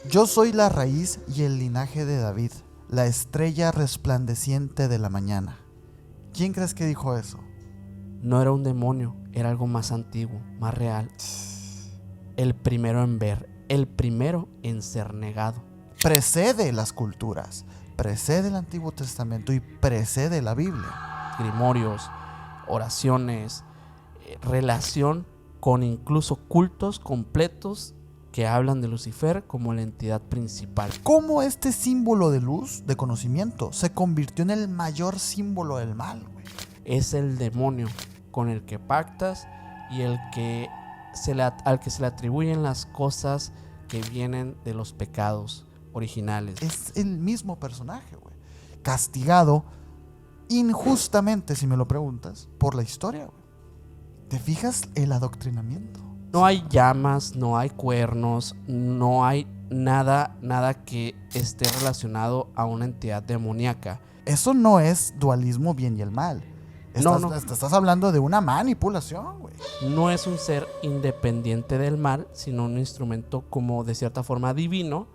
Yo soy la raíz y el linaje de David, la estrella resplandeciente de la mañana. ¿Quién crees que dijo eso? No era un demonio, era algo más antiguo, más real. El primero en ver, el primero en ser negado. Precede las culturas, precede el Antiguo Testamento y precede la Biblia. Grimorios, oraciones, relación con incluso cultos completos que hablan de Lucifer como la entidad principal. ¿Cómo este símbolo de luz, de conocimiento, se convirtió en el mayor símbolo del mal, güey? Es el demonio con el que pactas y al que se le atribuyen las cosas que vienen de los pecados originales. Es el mismo personaje, güey. Castigado injustamente, si me lo preguntas, por la historia, güey. ¿Te fijas el adoctrinamiento? No hay llamas, no hay cuernos, no hay nada que esté relacionado a una entidad demoníaca. Eso no es dualismo bien y el mal. No. Estás hablando de una manipulación, güey. No es un ser independiente del mal, sino un instrumento como de cierta forma divino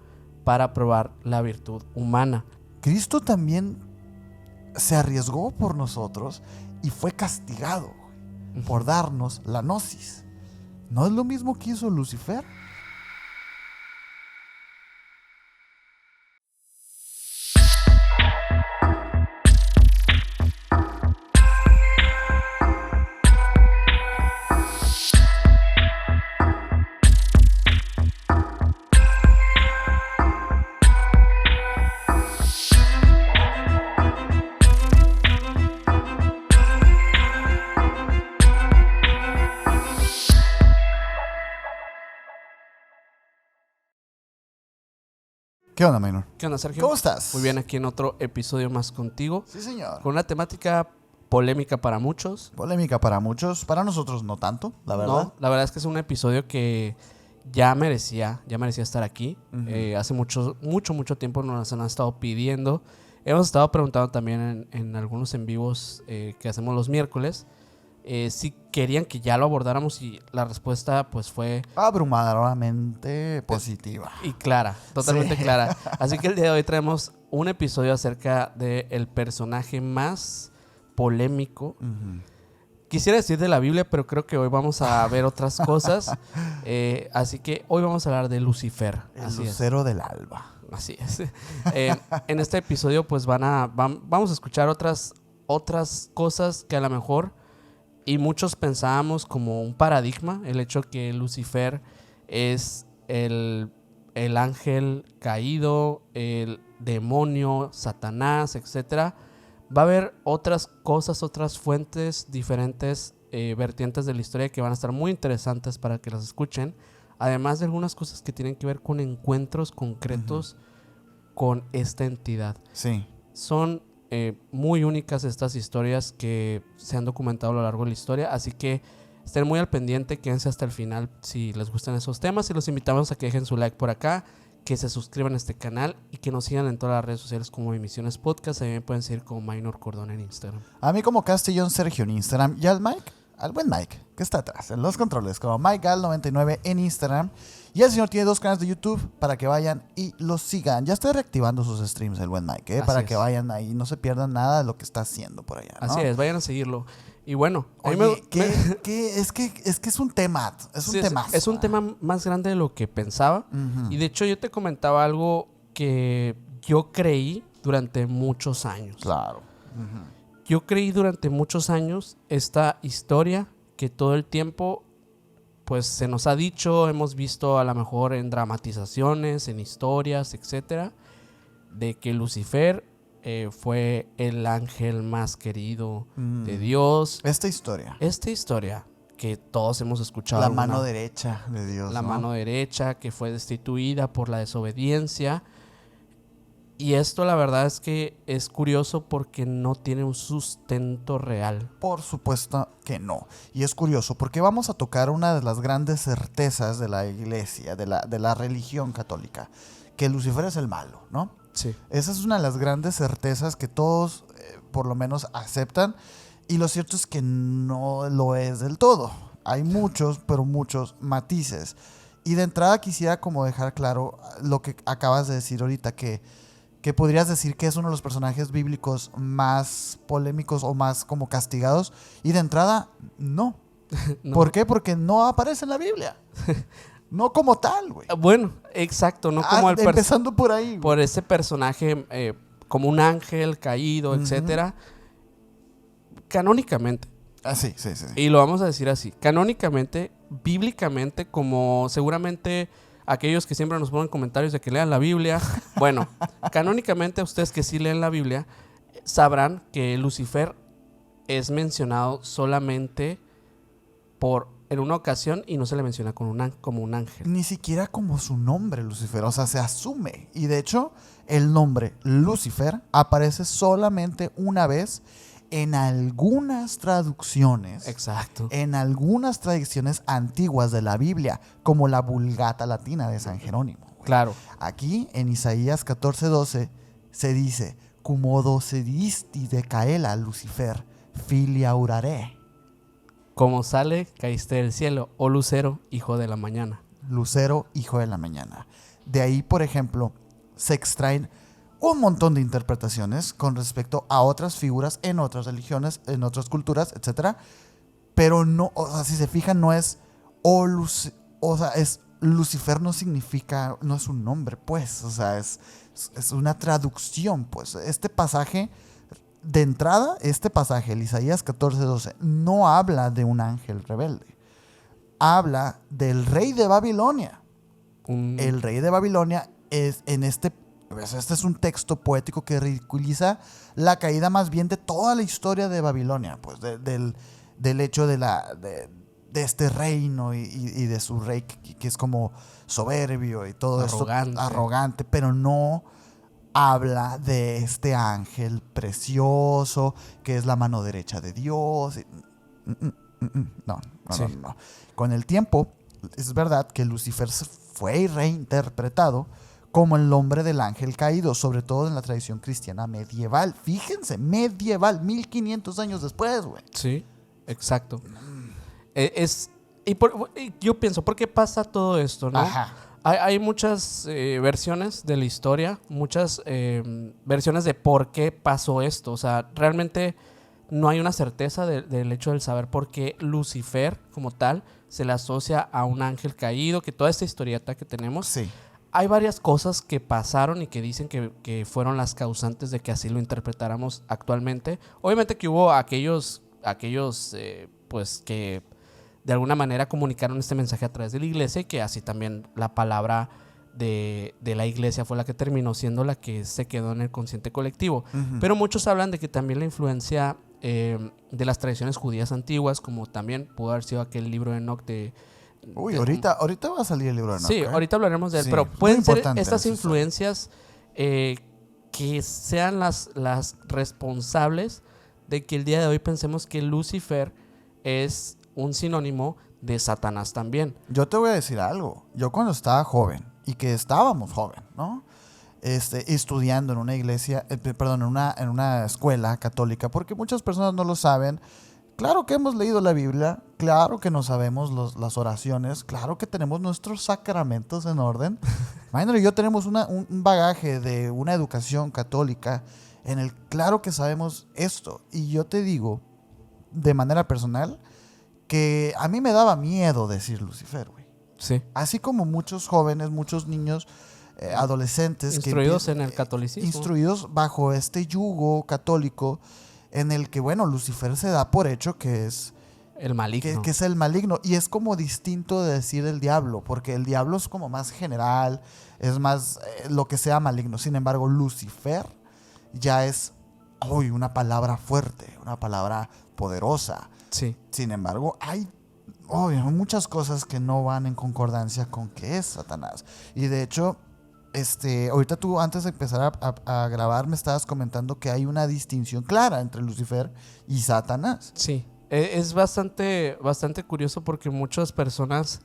para probar la virtud humana. Cristo también se arriesgó por nosotros y fue castigado, güey, por darnos la gnosis. ¿No es lo mismo que hizo Lucifer? ¿Qué onda, Minor? ¿Qué onda, Sergio? ¿Cómo estás? Muy bien, aquí en otro episodio más contigo. Sí, señor. Con una temática polémica para muchos. Polémica para muchos, para nosotros no tanto, la verdad. No, la verdad es que es un episodio que ya merecía estar aquí. Hace mucho tiempo nos han estado pidiendo. Hemos estado preguntando también en algunos en vivos que hacemos los miércoles si querían que ya lo abordáramos, y la respuesta pues fue abrumadoramente positiva y clara, totalmente clara. Así que el día de hoy traemos un episodio acerca del personaje más polémico. Quisiera decir de la Biblia, pero creo que hoy vamos a ver otras cosas. Así que hoy vamos a hablar de Lucifer. El lucero del alba. Así es. En este episodio pues vamos a escuchar otras cosas que a lo mejor y muchos pensábamos como un paradigma, el hecho que Lucifer es el ángel caído, el demonio, Satanás, etcétera. Va a haber otras cosas, otras fuentes, diferentes vertientes de la historia que van a estar muy interesantes para que las escuchen. Además de algunas cosas que tienen que ver con encuentros concretos con esta entidad. Sí. Son muy únicas estas historias que se han documentado a lo largo de la historia. Así que estén muy al pendiente, quédense hasta el final si les gustan esos temas. Y los invitamos a que dejen su like por acá, que se suscriban a este canal y que nos sigan en todas las redes sociales como Emisiones Podcast. Ahí me pueden seguir como Minor Cordón en Instagram. A mí como Castellón Sergio en Instagram, y al Mike, al buen Mike, que está atrás en los controles, como MikeGal99 en Instagram. Y el señor tiene 2 canales de YouTube para que vayan y los sigan. Ya estoy reactivando sus streams, el buen Mike, para que vayan ahí y no se pierdan nada de lo que está haciendo por allá, ¿no? Así es, vayan a seguirlo. Y bueno, oye, es que es un tema, temazo. Es un tema más grande de lo que pensaba. Y de hecho yo te comentaba algo que yo creí durante muchos años. Claro. Yo creí durante muchos años esta historia que todo el tiempo pues se nos ha dicho, hemos visto a lo mejor en dramatizaciones, en historias, etcétera, de que Lucifer fue el ángel más querido de Dios. Esta historia que todos hemos escuchado. La mano derecha de Dios. La mano derecha que fue destituida por la desobediencia. Y esto la verdad es que es curioso porque no tiene un sustento real. Por supuesto que no. Y es curioso porque vamos a tocar una de las grandes certezas de la iglesia, de la religión católica, que Lucifer es el malo, ¿no? Sí. Esa es una de las grandes certezas que todos por lo menos aceptan. Y lo cierto es que no lo es del todo. Hay muchos, pero muchos matices. Y de entrada quisiera como dejar claro lo que acabas de decir ahorita, que podrías decir que es uno de los personajes bíblicos más polémicos o más como castigados. Y de entrada, no. No. ¿Por qué? Porque no aparece en la Biblia. No como tal, güey. Bueno, exacto, no como Empezando por ahí, güey. por ese personaje como un ángel caído, etcétera. Canónicamente, Sí. y lo vamos a decir así, canónicamente, bíblicamente, como seguramente aquellos que siempre nos ponen comentarios de que lean la Biblia, bueno, canónicamente ustedes que sí leen la Biblia sabrán que Lucifer es mencionado solamente en una ocasión y no se le menciona como un ángel. Ni siquiera como su nombre, Lucifer. O sea, se asume. Y de hecho, el nombre Lucifer aparece solamente una vez en algunas traducciones. Exacto. En algunas tradiciones antiguas de la Biblia, como la Vulgata Latina de San Jerónimo. Claro. Aquí, en Isaías 14:12, se dice: Cumodo sedisti de caela Lucifer, filia urare. Como sale, caíste del cielo, oh lucero, hijo de la mañana. Lucero, hijo de la mañana. De ahí, por ejemplo, se extraen un montón de interpretaciones con respecto a otras figuras en otras religiones, en otras culturas, etcétera. Pero no, o sea, si se fijan, no es es Lucifer, no significa, no es un nombre, pues, o sea, es una traducción, pues. Este pasaje, de entrada, el Isaías 14:12, no habla de un ángel rebelde. Habla del rey de Babilonia. El rey de Babilonia es este es un texto poético que ridiculiza la caída más bien de toda la historia de Babilonia, pues del hecho de este reino y de su rey que es como soberbio y todo arrogante. esto arrogante, pero no habla de este ángel precioso que es la mano derecha de Dios. No. Con el tiempo, es verdad que Lucifer fue reinterpretado como el nombre del ángel caído, sobre todo en la tradición cristiana medieval. Fíjense, medieval, 1500 años después, güey. Sí, exacto. Yo pienso, ¿por qué pasa todo esto, no? Ajá. Hay muchas versiones de la historia, muchas versiones de por qué pasó esto. O sea, realmente no hay una certeza del hecho del saber por qué Lucifer, como tal, se le asocia a un ángel caído, que toda esta historieta que tenemos. Sí. Hay varias cosas que pasaron y que dicen que fueron las causantes de que así lo interpretáramos actualmente. Obviamente que hubo aquellos pues que de alguna manera comunicaron este mensaje a través de la iglesia y que así también la palabra de la iglesia fue la que terminó siendo la que se quedó en el consciente colectivo. Uh-huh. Pero muchos hablan de que también la influencia de las tradiciones judías antiguas, como también pudo haber sido aquel libro de Enoch ahorita va a salir el libro de Enoch. Sí, ahorita hablaremos de él, Sí, pero pueden ser estas necesario. influencias que sean las responsables de que el día de hoy pensemos que Lucifer es un sinónimo de Satanás también. Yo te voy a decir algo. Yo cuando estaba joven, y que estábamos joven, ¿no? Estudiando en una iglesia, en una escuela católica, porque muchas personas no lo saben. Claro que hemos leído la Biblia, claro que no sabemos las oraciones, claro que tenemos nuestros sacramentos en orden. Maynor y yo tenemos un bagaje de una educación católica en el claro que sabemos esto. Y yo te digo, de manera personal, que a mí me daba miedo decir Lucifer, güey. Sí. Así como muchos jóvenes, muchos niños, adolescentes. Instruidos en el catolicismo. Instruidos bajo este yugo católico en el que, bueno, Lucifer se da por hecho que es el maligno. Que es el maligno. Y es como distinto de decir el diablo, porque el diablo es como más general, es más lo que sea maligno. Sin embargo, Lucifer ya es una palabra fuerte, una palabra poderosa. Sí. Sin embargo, hay muchas cosas que no van en concordancia con que es Satanás. Y de hecho, ahorita tú antes de empezar a grabar me estabas comentando que hay una distinción clara entre Lucifer y Satanás. Sí, es bastante curioso porque muchas personas,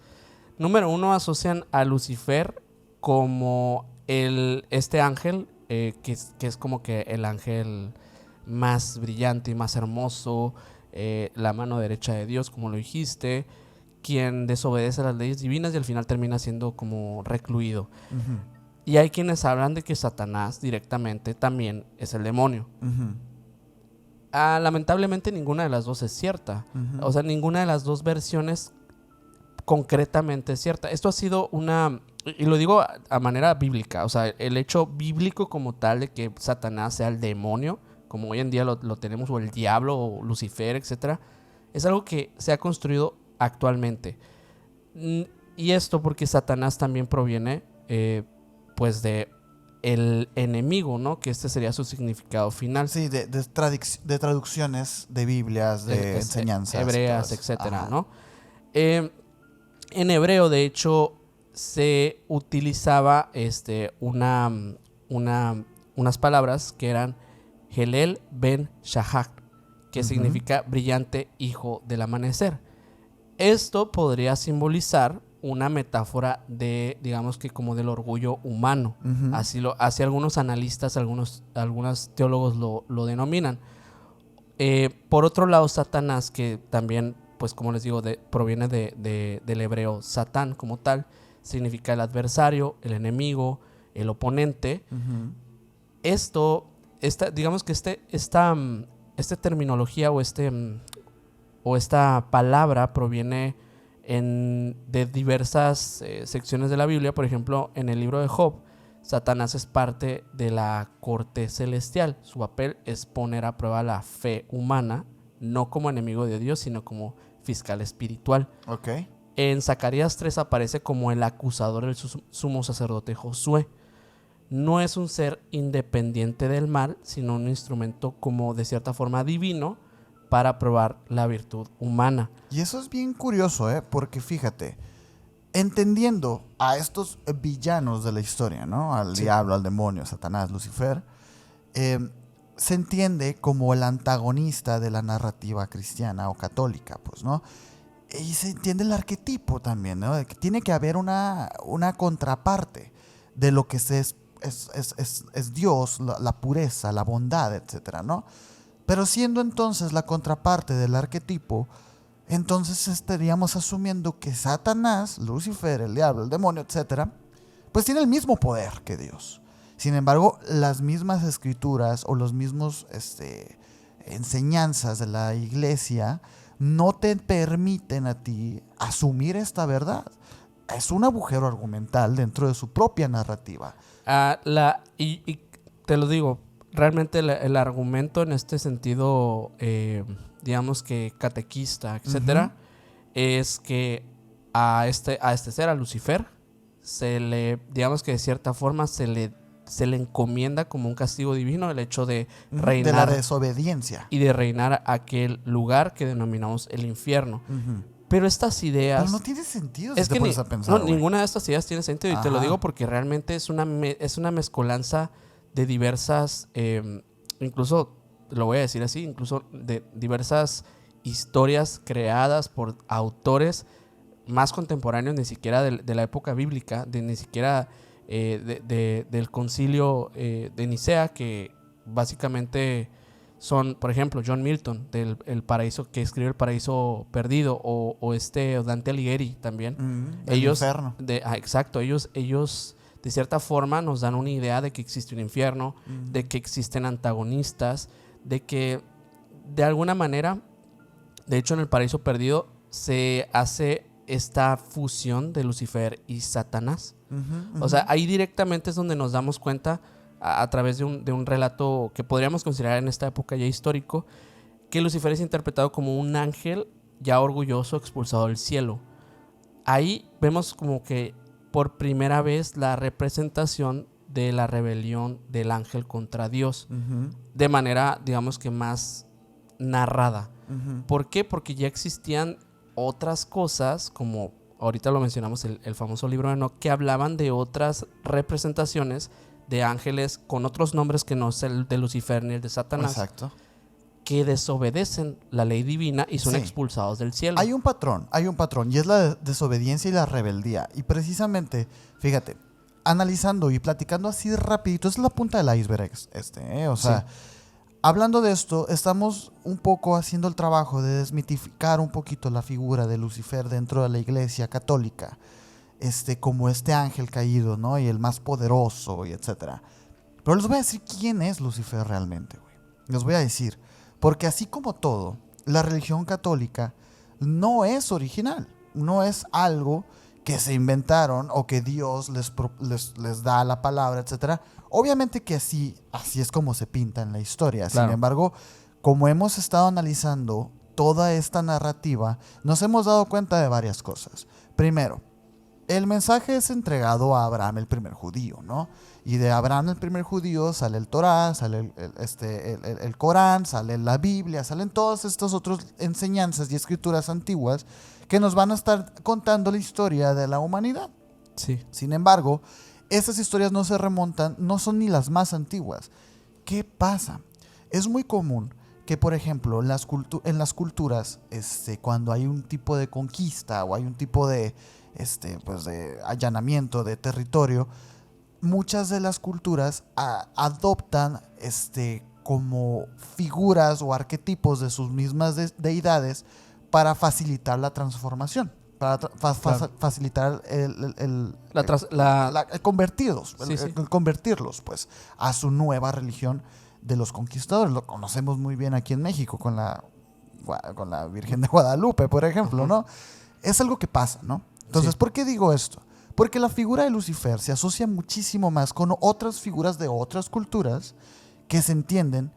número uno, asocian a Lucifer como este ángel, que es como que el ángel más brillante y más hermoso, la mano derecha de Dios, como lo dijiste, quien desobedece las leyes divinas y al final termina siendo como recluido. Ujú. Y hay quienes hablan de que Satanás directamente también es el demonio. Ujú. Lamentablemente ninguna de las dos es cierta. Ujú. O sea, ninguna de las dos versiones concretamente es cierta. Esto ha sido y lo digo a manera bíblica, o sea, el hecho bíblico como tal de que Satanás sea el demonio, como hoy en día lo tenemos, o el diablo, o Lucifer, etcétera, es algo que se ha construido actualmente. Y esto porque Satanás también proviene, pues, de el enemigo, ¿no? Que este sería su significado final. Sí, de traducciones de Biblias, de enseñanzas. Hebreas, todas. etcétera, Ajá. ¿no? En hebreo, de hecho, se utilizaba unas palabras que eran Helel ben Shahak, que Ujú. significa brillante hijo del amanecer. Esto podría simbolizar una metáfora de, digamos que como del orgullo humano. Ujú. Así algunos analistas, algunos teólogos lo denominan. Por otro lado, Satanás, que también, pues como les digo, proviene del hebreo Satán como tal, significa el adversario, el enemigo, el oponente. Ujú. Digamos que esta terminología o esta palabra proviene de diversas secciones de la Biblia. Por ejemplo, en el libro de Job, Satanás es parte de la corte celestial. Su papel es poner a prueba la fe humana, no como enemigo de Dios, sino como fiscal espiritual. Ok. En Zacarías 3 aparece como el acusador del sumo sacerdote Josué. No es un ser independiente del mal, sino un instrumento como de cierta forma divino para probar la virtud humana. Y eso es bien curioso, porque fíjate, entendiendo a estos villanos de la historia, ¿no? Al Sí. diablo, al demonio, Satanás, Lucifer, se entiende como el antagonista de la narrativa cristiana o católica, pues, ¿no? Y se entiende el arquetipo también, ¿no? De que tiene que haber una contraparte de lo que es Dios, la pureza, la bondad, etcétera, ¿no? Pero siendo entonces la contraparte del arquetipo, entonces estaríamos asumiendo que Satanás, Lucifer, el diablo, el demonio, etcétera, pues tiene el mismo poder que Dios. Sin embargo, las mismas escrituras o los mismos enseñanzas de la iglesia no te permiten a ti asumir esta verdad. Es un agujero argumental dentro de su propia narrativa. Y te lo digo, realmente el argumento en este sentido, digamos que catequista, etcétera, es que a este ser, a Lucifer, digamos que de cierta forma se le encomienda como un castigo divino el hecho de reinar. De la desobediencia. Y de reinar aquel lugar que denominamos el infierno. Pero estas ideas... Pero no tiene sentido es si te que pones a pensar, güey. ninguna de estas ideas tiene sentido. Y te lo digo porque realmente es una mezcolanza de diversas... incluso, lo voy a decir así, incluso de diversas historias creadas por autores más contemporáneos, ni siquiera de la época bíblica, ni siquiera del concilio de Nicea, que básicamente son, por ejemplo, John Milton, El Paraíso, que escribe El Paraíso Perdido, o Dante Alighieri también. Ellos, infierno. Exacto, ellos de cierta forma nos dan una idea de que existe un infierno, de que existen antagonistas, de que de alguna manera, de hecho en El Paraíso Perdido se hace esta fusión de Lucifer y Satanás. O sea, ahí directamente es donde nos damos cuenta, a través de un relato que podríamos considerar en esta época ya histórico, que Lucifer es interpretado como un ángel ya orgulloso expulsado del cielo. Ahí vemos como que por primera vez la representación de la rebelión del ángel contra Dios, de manera, digamos que más narrada. ¿Por qué? Porque ya existían otras cosas, como ahorita lo mencionamos, el famoso libro de Enoc, que hablaban de otras representaciones de ángeles con otros nombres que no es el de Lucifer ni el de Satanás. Exacto. Que desobedecen la ley divina y son expulsados del cielo. Hay un patrón, y es la desobediencia y la rebeldía. Y precisamente, fíjate, analizando y platicando así rapidito, es la punta del iceberg, o sea, hablando de esto, estamos un poco haciendo el trabajo de desmitificar un poquito la figura de Lucifer dentro de la Iglesia católica, como este ángel caído, ¿no? Y el más poderoso, y etcétera. Pero les voy a decir quién es Lucifer realmente, güey. Les voy a decir, porque así como todo, la religión católica no es original, no es algo que se inventaron o que Dios les da la palabra, etcétera. Obviamente que así es como se pinta en la historia. Claro. Sin embargo, como hemos estado analizando toda esta narrativa, nos hemos dado cuenta de varias cosas. Primero, el mensaje es entregado a Abraham, el primer judío, ¿no? Y de Abraham, el primer judío, sale el Torá, sale el Corán, sale la Biblia, salen todas estas otras enseñanzas y escrituras antiguas que nos van a estar contando la historia de la humanidad. Sí. Sin embargo, estas historias no se remontan, no son ni las más antiguas. ¿Qué pasa? Es muy común que, por ejemplo, en las culturas, cuando hay un tipo de conquista o hay un tipo de allanamiento de territorio, muchas de las culturas adoptan como figuras o arquetipos de sus mismas deidades para facilitar la transformación, para facilitar el convertirlos, Sí. el convertirlos pues a su nueva religión de los conquistadores. Lo conocemos muy bien aquí en México con la Virgen de Guadalupe, por ejemplo, ¿no? Es algo que pasa, ¿no? Entonces, Sí. ¿por qué digo esto? Porque la figura de Lucifer se asocia muchísimo más con otras figuras de otras culturas que se entienden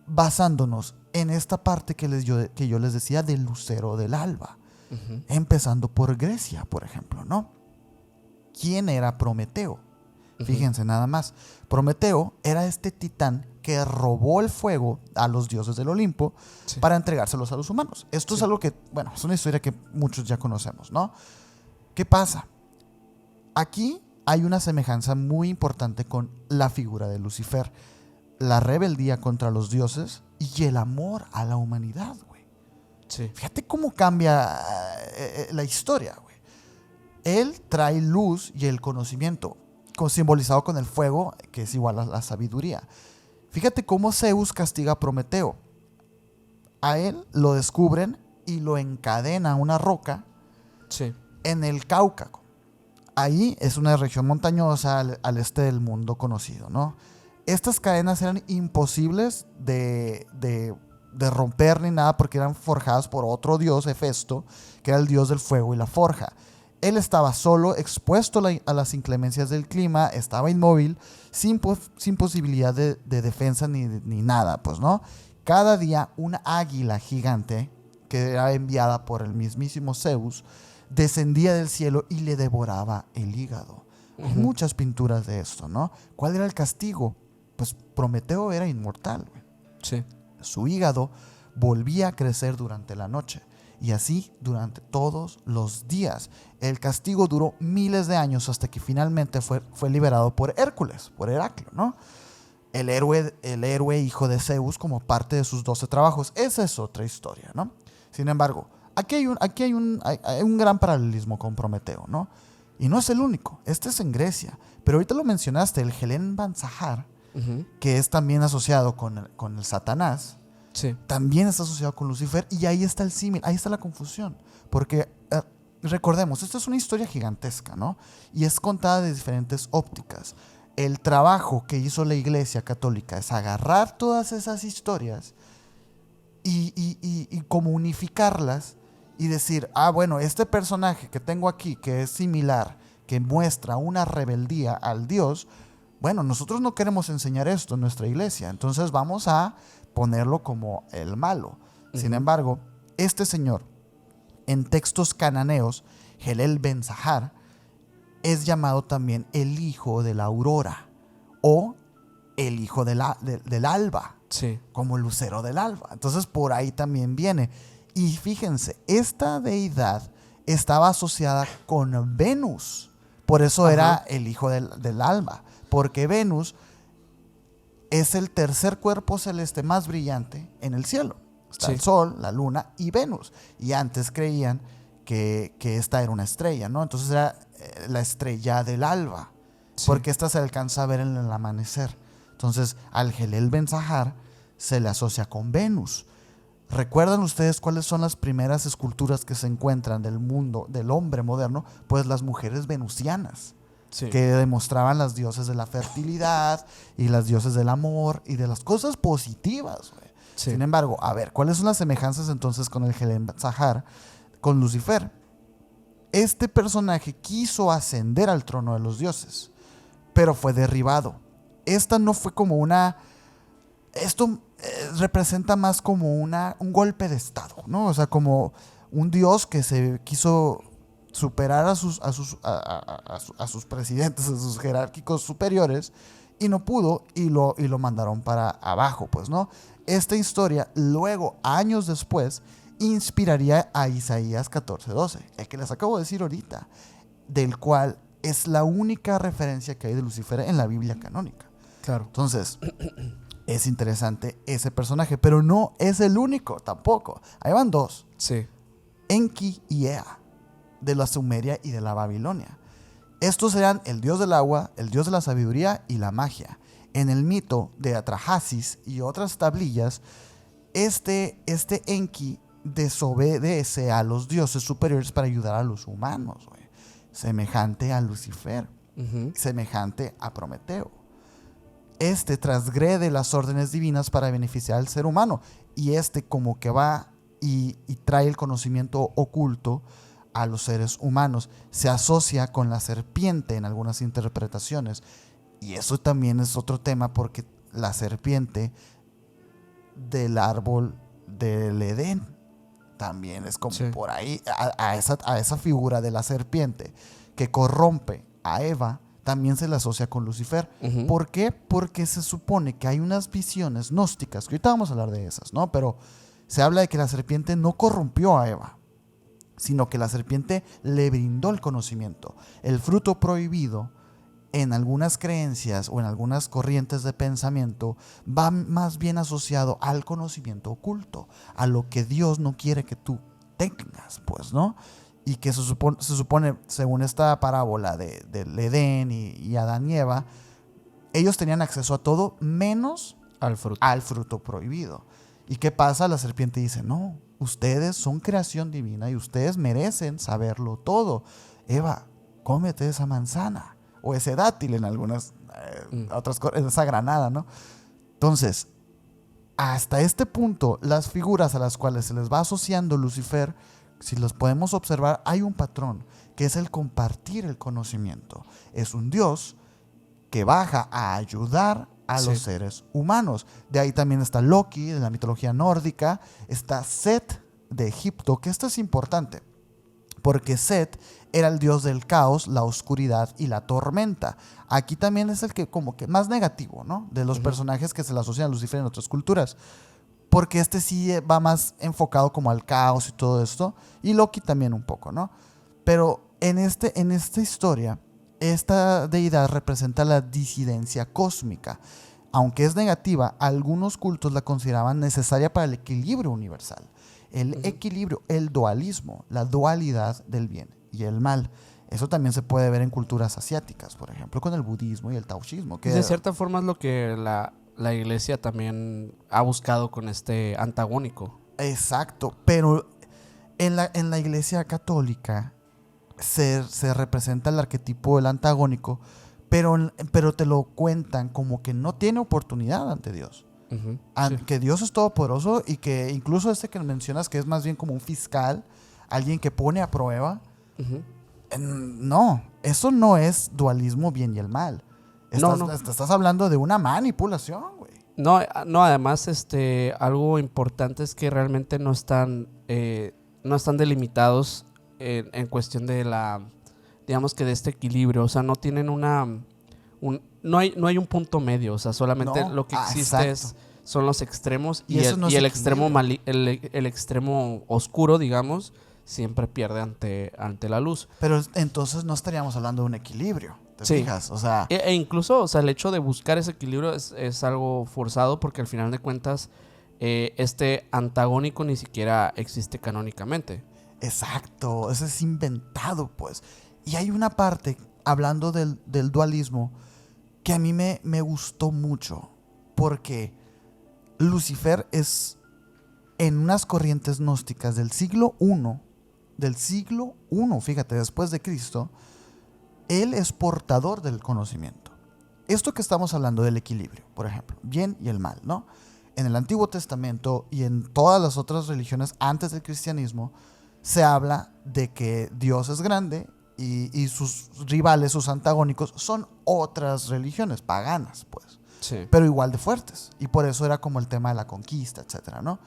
basándonos en esta parte que yo les decía del lucero del alba. Uh-huh. Empezando por Grecia, por ejemplo, ¿no? ¿Quién era Prometeo? Uh-huh. Fíjense nada más. Prometeo era este titán que robó el fuego a los dioses del Olimpo, sí, para entregárselos a los humanos. Esto, sí, es algo que, bueno, es una historia que muchos ya conocemos, ¿no? ¿Qué pasa? Aquí hay una semejanza muy importante con la figura de Lucifer. La rebeldía contra los dioses y el amor a la humanidad, güey. Sí. Fíjate cómo cambia la historia, güey. Él trae luz y el conocimiento, simbolizado con el fuego, que es igual a la sabiduría. Fíjate cómo Zeus castiga a Prometeo. A él lo descubren y lo encadena a una roca, sí, en el Cáucaso. Ahí es una región montañosa al este del mundo conocido, ¿no? Estas cadenas eran imposibles de romper ni nada porque eran forjadas por otro dios, Hefesto, que era el dios del fuego y la forja. Él estaba solo, expuesto a las inclemencias del clima, estaba inmóvil, sin posibilidad de defensa ni nada, pues, ¿no? Cada día una águila gigante, que era enviada por el mismísimo Zeus, descendía del cielo y le devoraba el hígado. Uh-huh. Hay muchas pinturas de esto, ¿no? ¿Cuál era el castigo? Pues Prometeo era inmortal, güey. Sí. Su hígado volvía a crecer durante la noche y así durante todos los días. El castigo duró miles de años hasta que finalmente fue liberado por Hércules, por Heraclio, ¿no? El héroe hijo de Zeus como parte de sus 12 trabajos. Esa es otra historia, ¿no? Sin embargo, aquí hay un gran paralelismo con Prometeo, ¿no? Y no es el único. Este es en Grecia. Pero ahorita lo mencionaste, el Helen Van Zahar, uh-huh, que es también asociado con el Satanás, sí, también está asociado con Lucifer. Y ahí está el símil, ahí está la confusión. Porque recordemos, esta es una historia gigantesca, ¿no? Y es contada de diferentes ópticas. El trabajo que hizo la Iglesia Católica es agarrar todas esas historias y como unificarlas y decir, bueno, este personaje que tengo aquí, que es similar, que muestra una rebeldía al Dios, bueno, nosotros no queremos enseñar esto en nuestra iglesia, entonces vamos a ponerlo como el malo. Uh-huh. Sin embargo, este señor, en textos cananeos, Helel Ben Zahar, es llamado también el hijo de la aurora o el hijo del alba, sí, como el lucero del alba. Entonces por ahí también viene. Y fíjense, esta deidad estaba asociada con Venus. Por eso, ajá, era el hijo del alba. Porque Venus es el tercer cuerpo celeste más brillante en el cielo. Está, sí, el Sol, la Luna y Venus. Y antes creían que esta era una estrella, ¿no? Entonces era la estrella del alba. Sí. Porque esta se alcanza a ver en el amanecer. Entonces, al Helel Ben Zahar se le asocia con Venus. ¿Recuerdan ustedes cuáles son las primeras esculturas que se encuentran del mundo, del hombre moderno? Pues las mujeres venusianas, Sí. que demostraban las dioses de la fertilidad y las dioses del amor y de las cosas positivas, güey. Sí. Sin embargo, a ver, ¿cuáles son las semejanzas entonces con el Helen Zahar, con Lucifer? Este personaje quiso ascender al trono de los dioses, pero fue derribado. Esta no fue como una... Esto representa más como un golpe de estado, ¿no? O sea, como un dios que se quiso superar a sus presidentes, a sus jerárquicos superiores, y no pudo, y lo mandaron para abajo, pues, ¿no? Esta historia, luego, años después, inspiraría a Isaías 14:12, el que les acabo de decir ahorita, del cual es la única referencia que hay de Lucifer en la Biblia canónica. Claro. Entonces, es interesante ese personaje, pero no es el único tampoco. Ahí van dos, Sí. Enki y Ea, de la Sumeria y de la Babilonia. Estos eran el dios del agua, el dios de la sabiduría y la magia. En el mito de Atrahasis y otras tablillas, este Enki desobedece a los dioses superiores para ayudar a los humanos, güey. Semejante a Lucifer, semejante a Prometeo. Este transgrede las órdenes divinas para beneficiar al ser humano, y como que va y trae el conocimiento oculto a los seres humanos. Se asocia con la serpiente en algunas interpretaciones, y eso también es otro tema, porque la serpiente del árbol del Edén también es como por ahí, a esa figura de la serpiente que corrompe a Eva, también se le asocia con Lucifer. ¿Por qué? Porque se supone que hay unas visiones gnósticas, que ahorita vamos a hablar de esas, ¿no? Pero se habla de que la serpiente no corrompió a Eva, sino que la serpiente le brindó el conocimiento. El fruto prohibido, en algunas creencias o en algunas corrientes de pensamiento, va más bien asociado al conocimiento oculto, a lo que Dios no quiere que tú tengas, pues, ¿no? Y que se supone, según esta parábola del Edén y Adán y Eva, ellos tenían acceso a todo menos al fruto prohibido. ¿Y qué pasa? La serpiente dice, no, ustedes son creación divina y ustedes merecen saberlo todo. Eva, cómete esa manzana o ese dátil en algunas otras cosas, esa granada, ¿no? Entonces, hasta este punto, las figuras a las cuales se les va asociando Lucifer, si los podemos observar, hay un patrón, que es el compartir el conocimiento. Es un dios que baja a ayudar a los seres humanos. De ahí también está Loki, de la mitología nórdica. Está Set, de Egipto, que esto es importante, porque Set era el dios del caos, la oscuridad y la tormenta. Aquí también es el que como que más negativo, ¿no? De los personajes que se le asocian a Lucifer en otras culturas, porque sí va más enfocado como al caos y todo esto, y Loki también un poco, ¿no? Pero en esta historia, esta deidad representa la disidencia cósmica. Aunque es negativa, algunos cultos la consideraban necesaria para el equilibrio universal. El equilibrio, el dualismo, la dualidad del bien y el mal. Eso también se puede ver en culturas asiáticas, por ejemplo, con el budismo y el taoísmo. Que de cierta forma es lo que la iglesia también ha buscado con este antagónico. Exacto, pero en la iglesia católica se representa el arquetipo del antagónico, pero te lo cuentan como que no tiene oportunidad ante Dios. Que Dios es todopoderoso, y que incluso que mencionas, que es más bien como un fiscal, alguien que pone a prueba. No, eso no es dualismo bien y el mal. Estás hablando de una manipulación, güey. No, además, algo importante es que realmente no están delimitados en cuestión de digamos que de este equilibrio. O sea, no tienen no hay un punto medio. O sea, solamente lo que existe son los extremos, y el extremo el extremo oscuro, digamos, siempre pierde ante la luz. Pero entonces no estaríamos hablando de un equilibrio, ¿te fijas? O sea, e incluso, o sea, el hecho de buscar ese equilibrio es algo forzado, porque al final de cuentas este antagónico ni siquiera existe canónicamente. Exacto, eso es inventado, pues. Y hay una parte, hablando del dualismo, que a mí me gustó mucho, porque Lucifer es en unas corrientes gnósticas del siglo I, fíjate, después de Cristo, él es portador del conocimiento. Esto que estamos hablando del equilibrio, por ejemplo, bien y el mal, ¿no? En el Antiguo Testamento y en todas las otras religiones antes del cristianismo, se habla de que Dios es grande y sus rivales, sus antagónicos, son otras religiones paganas, pues. Sí. Pero igual de fuertes. Y por eso era como el tema de la conquista, etcétera, ¿no?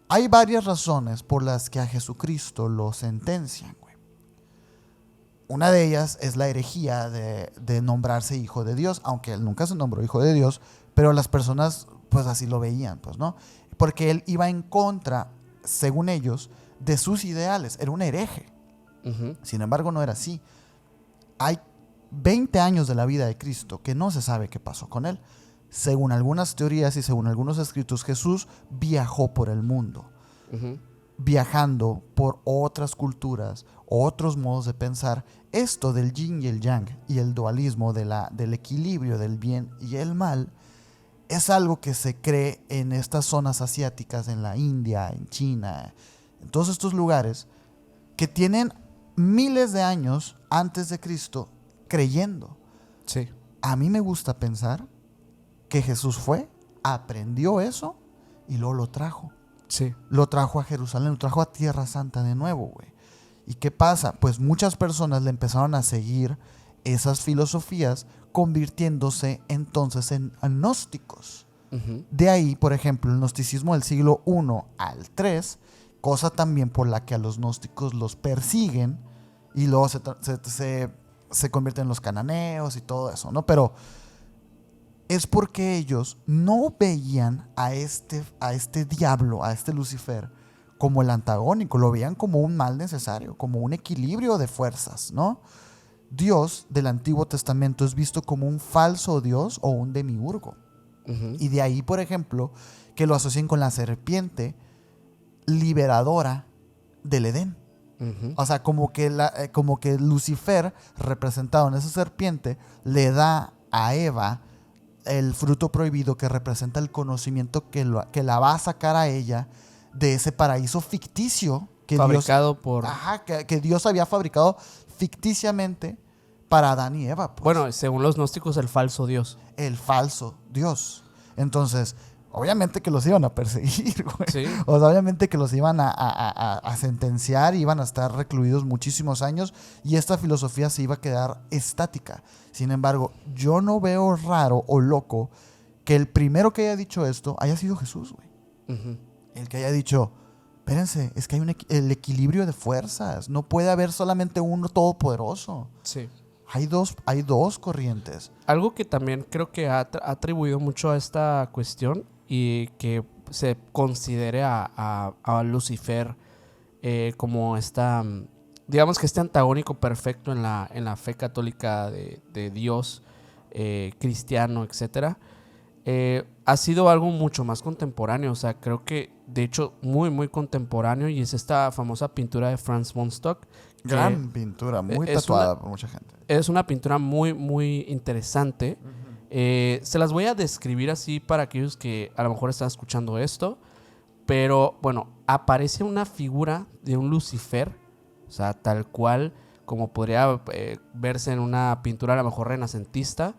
Hay varias razones por las que a Jesucristo lo sentencian, güey. Una de ellas es la herejía de nombrarse hijo de Dios, aunque él nunca se nombró hijo de Dios, pero las personas pues así lo veían, pues, ¿no? Porque él iba en contra, según ellos, de sus ideales. Era un hereje. Uh-huh. Sin embargo, no era así. Hay 20 años de la vida de Cristo que no se sabe qué pasó con él. Según algunas teorías y según algunos escritos, Jesús viajó por el mundo, Uh-huh. viajando por otras culturas, otros modos de pensar. Esto del yin y el yang y el dualismo del equilibrio del bien y el mal es algo que se cree en estas zonas asiáticas, en la India, en China, en todos estos lugares que tienen miles de años antes de Cristo creyendo. Sí. A mí me gusta pensar que Jesús fue, aprendió eso y luego lo trajo. Sí. Lo trajo a Jerusalén, lo trajo a Tierra Santa de nuevo, güey. ¿Y qué pasa? Pues muchas personas le empezaron a seguir esas filosofías, convirtiéndose entonces en gnósticos. Uh-huh. De ahí, por ejemplo, el gnosticismo del siglo I al III, cosa también por la que a los gnósticos los persiguen y luego se convierten en los cananeos y todo eso, ¿no? Pero es porque ellos no veían a este diablo, a este Lucifer, como el antagónico, lo veían como un mal necesario, como un equilibrio de fuerzas, ¿no? Dios del Antiguo Testamento es visto como un falso Dios o un demiurgo. Uh-huh. Y de ahí, por ejemplo, que lo asocien con la serpiente liberadora del Edén. Uh-huh. O sea, como que Lucifer, representado en esa serpiente, le da a Eva el fruto prohibido que representa el conocimiento que la va a sacar a ella de ese paraíso ficticio que Fabricado Dios, por... que Dios había fabricado ficticiamente para Adán y Eva. Pues. Bueno, según los gnósticos, el falso Dios. El falso Dios. Entonces, obviamente que los iban a perseguir, güey. Sí. O sea, obviamente que los iban a sentenciar, iban a estar recluidos muchísimos años y esta filosofía se iba a quedar estática. Sin embargo, yo no veo raro o loco que el primero que haya dicho esto haya sido Jesús, güey. Uh-huh. El que haya dicho, espérense, es que hay el equilibrio de fuerzas. No puede haber solamente uno todopoderoso. Sí. Hay dos corrientes. Algo que también creo que ha atribuido mucho a esta cuestión y que se considere a Lucifer como digamos que este antagónico perfecto en la fe católica de Dios, cristiano, etcétera, ha sido algo mucho más contemporáneo. O sea, creo que de hecho muy, muy contemporáneo, y es esta famosa pintura de Franz von Stock. Gran pintura, muy tatuada por mucha gente. Es una pintura muy, muy interesante. Uh-huh. Se las voy a describir así para aquellos que a lo mejor están escuchando esto. Pero bueno, aparece una figura de un Lucifer, o sea, tal cual como podría verse en una pintura a lo mejor renacentista.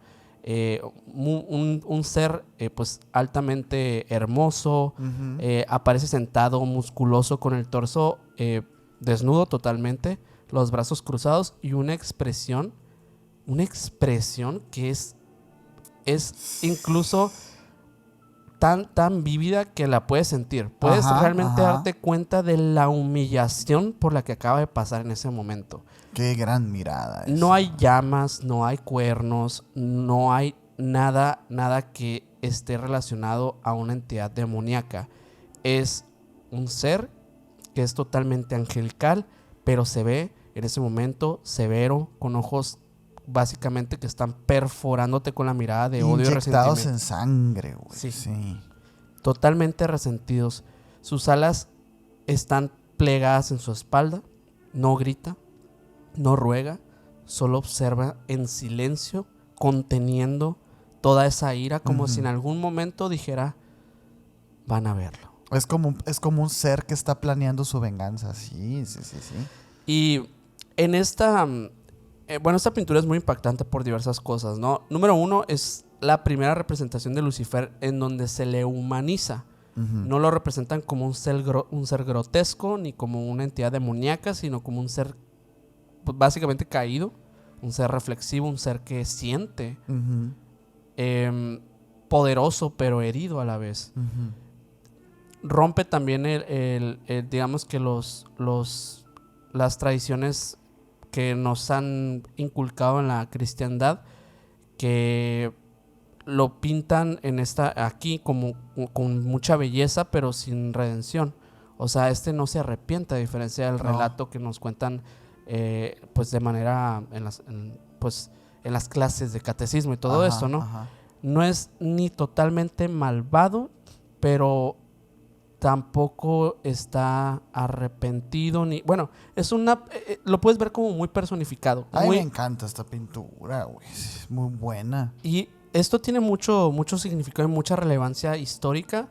Un ser pues altamente hermoso. Uh-huh. Aparece sentado, musculoso, con el torso desnudo totalmente, los brazos cruzados y una expresión que es incluso tan vívida que la puedes sentir. Puedes realmente darte cuenta de la humillación por la que acaba de pasar en ese momento. Qué gran mirada. No hay llamas, no hay cuernos, no hay nada que esté relacionado a una entidad demoníaca. Es un ser que es totalmente angelical, pero se ve en ese momento severo, con ojos básicamente que están perforándote con la mirada de odio y resentimiento. Inyectados en sangre, güey. Sí. Totalmente resentidos. Sus alas están plegadas en su espalda. No grita, no ruega, solo observa en silencio, conteniendo toda esa ira, como si en algún momento dijera: van a verlo. Es como un ser que está planeando su venganza. Sí. Y en esta pintura es muy impactante por diversas cosas, ¿no? Número uno, es la primera representación de Lucifer en donde se le humaniza. No lo representan como un ser grotesco ni como una entidad demoníaca, sino como un ser pues, básicamente caído, un ser reflexivo, un ser que siente, poderoso pero herido a la vez. Rompe también digamos que las tradiciones que nos han inculcado en la cristiandad, que lo pintan aquí como con mucha belleza pero sin redención. O sea, no se arrepiente, a diferencia del relato que nos cuentan pues de manera en las clases de catecismo y todo esto, ¿no? No es ni totalmente malvado, pero tampoco está arrepentido ni... Bueno, lo puedes ver como muy personificado. A mí me encanta esta pintura, güey. Es muy buena. Y esto tiene mucho significado y mucha relevancia histórica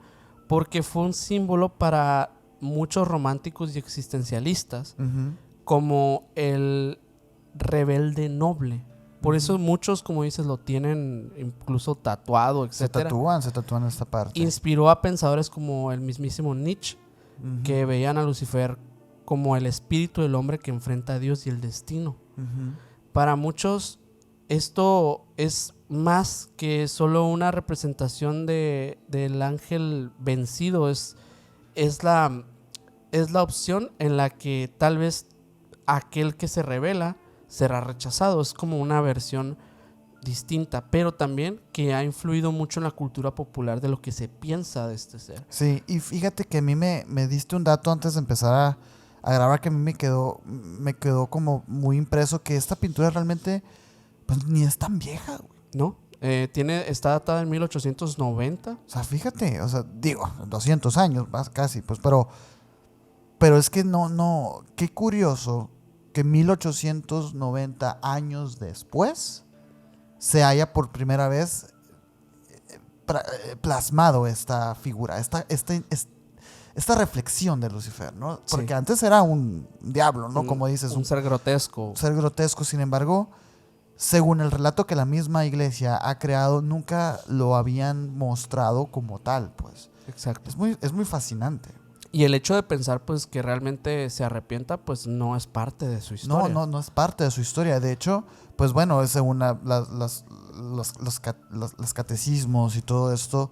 porque fue un símbolo para muchos románticos y existencialistas como el rebelde noble. Por eso muchos, como dices, lo tienen incluso tatuado, etc. Se tatúan esta parte. Inspiró a pensadores como el mismísimo Nietzsche, que veían a Lucifer como el espíritu del hombre que enfrenta a Dios y el destino. Para muchos, esto es más que solo una representación del ángel vencido. Es la opción en la que tal vez aquel que se revela será rechazado. Es como una versión distinta, pero también que ha influido mucho en la cultura popular de lo que se piensa de este ser. Sí, y fíjate que a mí me diste un dato antes de empezar a grabar que a mí me quedó como muy impreso, que esta pintura realmente pues ni es tan vieja, güey. ¿No? Está datada en 1890. O sea, fíjate, o sea, digo, 200 años más casi, pues, pero es que no, qué curioso que 1890 años después se haya por primera vez plasmado esta figura, esta reflexión de Lucifer, ¿no? Porque antes era un diablo, ¿no? Como dices. Un ser grotesco. Ser grotesco, sin embargo, según el relato que la misma iglesia ha creado, nunca lo habían mostrado como tal, pues. Exacto. Es muy fascinante. Y el hecho de pensar pues que realmente se arrepienta pues no es parte de su historia. No es parte de su historia. De hecho, pues bueno, según los catecismos y todo esto,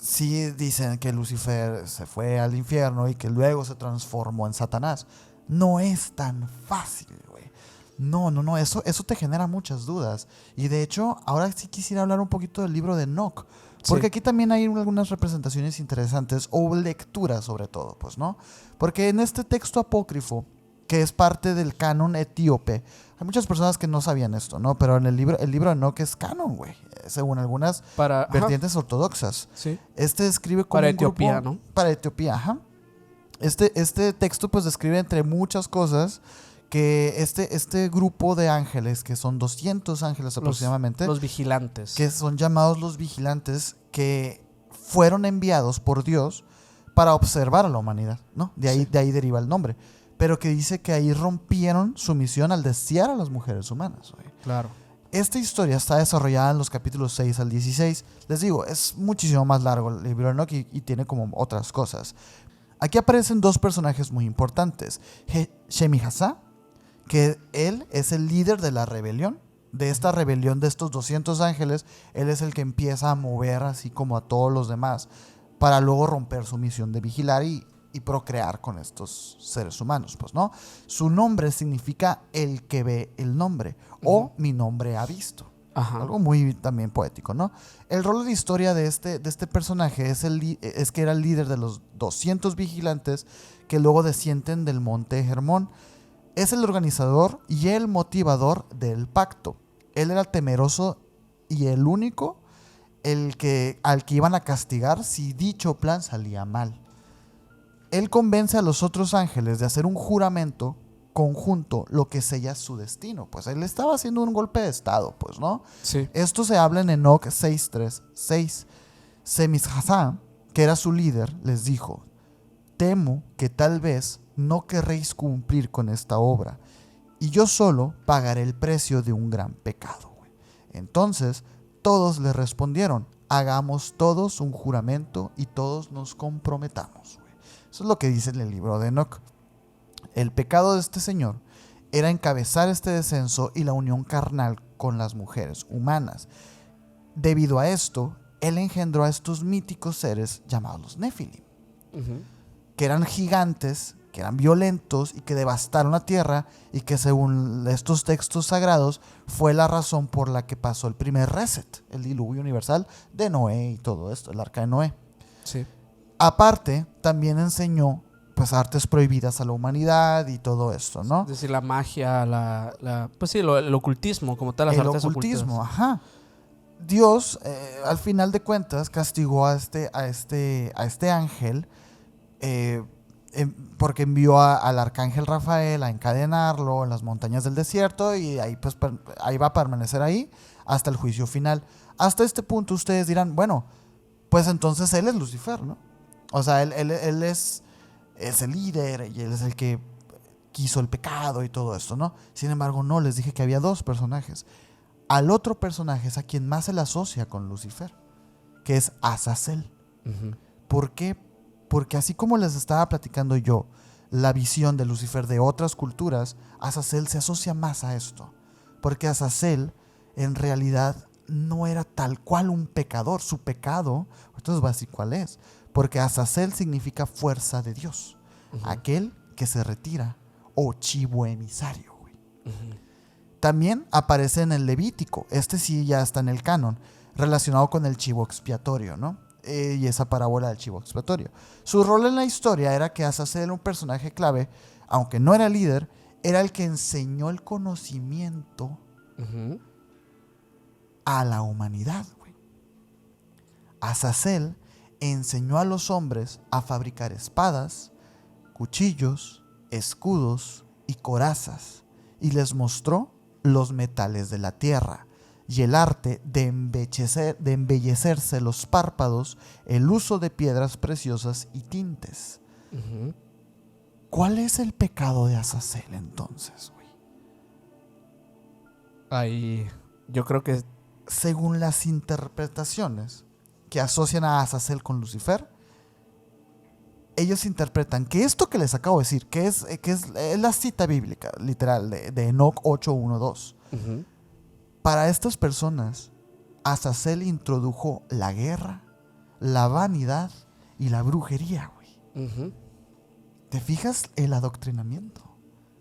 sí dicen que Lucifer se fue al infierno y que luego se transformó en Satanás. No es tan fácil, güey. No, eso te genera muchas dudas. Y de hecho, ahora sí quisiera hablar un poquito del libro de Enoch. Porque aquí también hay algunas representaciones interesantes o lecturas sobre todo, pues, ¿no? Porque en este texto apócrifo, que es parte del canon etíope, hay muchas personas que no sabían esto, ¿no? Pero en el libro de Enoch es canon, güey, según algunas vertientes ortodoxas. Sí. Describe como para un Etiopía, grupo, ¿no? Para Etiopía, ajá. Este texto pues describe entre muchas cosas que este grupo de ángeles, que son 200 ángeles aproximadamente, los vigilantes, que son llamados los vigilantes, que fueron enviados por Dios para observar a la humanidad, ¿no? De ahí deriva el nombre, pero que dice que ahí rompieron su misión al desear a las mujeres humanas, güey. Claro. Esta historia está desarrollada en los capítulos 6 al 16. Les digo, es muchísimo más largo el libro de Enoch y tiene como otras cosas. Aquí aparecen dos personajes muy importantes. Shemi Hassah, que él es el líder de la rebelión, de esta rebelión de estos 200 ángeles. Él es el que empieza a mover así como a todos los demás para luego romper su misión de vigilar y procrear con estos seres humanos, pues, ¿no? Su nombre significa el que ve el nombre, o mi nombre ha visto. Ajá. Algo muy también poético, ¿no? El rol de historia de este personaje es que era el líder de los 200 vigilantes que luego descienden del monte Hermón. Es el organizador y el motivador del pacto. Él era temeroso y el único al que iban a castigar si dicho plan salía mal. Él convence a los otros ángeles de hacer un juramento conjunto, lo que sella su destino. Pues él estaba haciendo un golpe de estado, pues, ¿no? Sí. Esto se habla en Enoch 6.3.6. Shemi Hassah que era su líder, les dijo: temo que tal vez no querréis cumplir con esta obra, y yo solo pagaré el precio de un gran pecado. Entonces todos le respondieron: hagamos todos un juramento y todos nos comprometamos. Eso es lo que dice en el libro de Enoc. El pecado de este señor era encabezar este descenso y la unión carnal con las mujeres humanas. Debido a esto, él engendró a estos míticos seres llamados los Nefilim, que eran gigantes, que eran violentos y que devastaron la tierra, y que según estos textos sagrados fue la razón por la que pasó el primer reset, el diluvio universal de Noé y todo esto, el arca de Noé. Sí. Aparte, también enseñó pues artes prohibidas a la humanidad y todo esto, ¿no? Es decir, la magia, pues sí, el ocultismo, como tal, las El artes ocultismo, ocultas. ajá. Dios, al final de cuentas, castigó a este ángel, porque envió al arcángel Rafael a encadenarlo en las montañas del desierto, y ahí, pues, ahí va a permanecer ahí hasta el juicio final. Hasta este punto ustedes dirán, bueno, pues entonces él es Lucifer, ¿no? O sea, él es el líder y él es el que quiso el pecado y todo esto, ¿no? Sin embargo, no, les dije que había dos personajes. Al otro personaje es a quien más se le asocia con Lucifer, que es Azazel. ¿Por qué? Porque así como les estaba platicando yo la visión de Lucifer de otras culturas, Azazel se asocia más a esto. Porque Azazel en realidad no era tal cual un pecador. Su pecado, entonces va a decir cuál es. Porque Azazel significa fuerza de Dios. Aquel que se retira, o chivo emisario. También aparece en el Levítico. Este sí ya está en el canon, relacionado con el chivo expiatorio, ¿no? Y esa parábola del chivo expiatorio. Su rol en la historia era que Azazel era un personaje clave, aunque no era líder, era el que enseñó el conocimiento a la humanidad. Azazel enseñó a los hombres a fabricar espadas, cuchillos, escudos y corazas, y les mostró los metales de la tierra y el arte de embellecerse los párpados, el uso de piedras preciosas y tintes. ¿Cuál es el pecado de Azazel entonces, güey? Ahí yo creo que, según las interpretaciones que asocian a Azazel con Lucifer, ellos interpretan que esto que les acabo de decir, que es la cita bíblica literal de Enoc 8:1-2. Para estas personas, Azazel introdujo la guerra, la vanidad y la brujería, güey. ¿Te fijas el adoctrinamiento?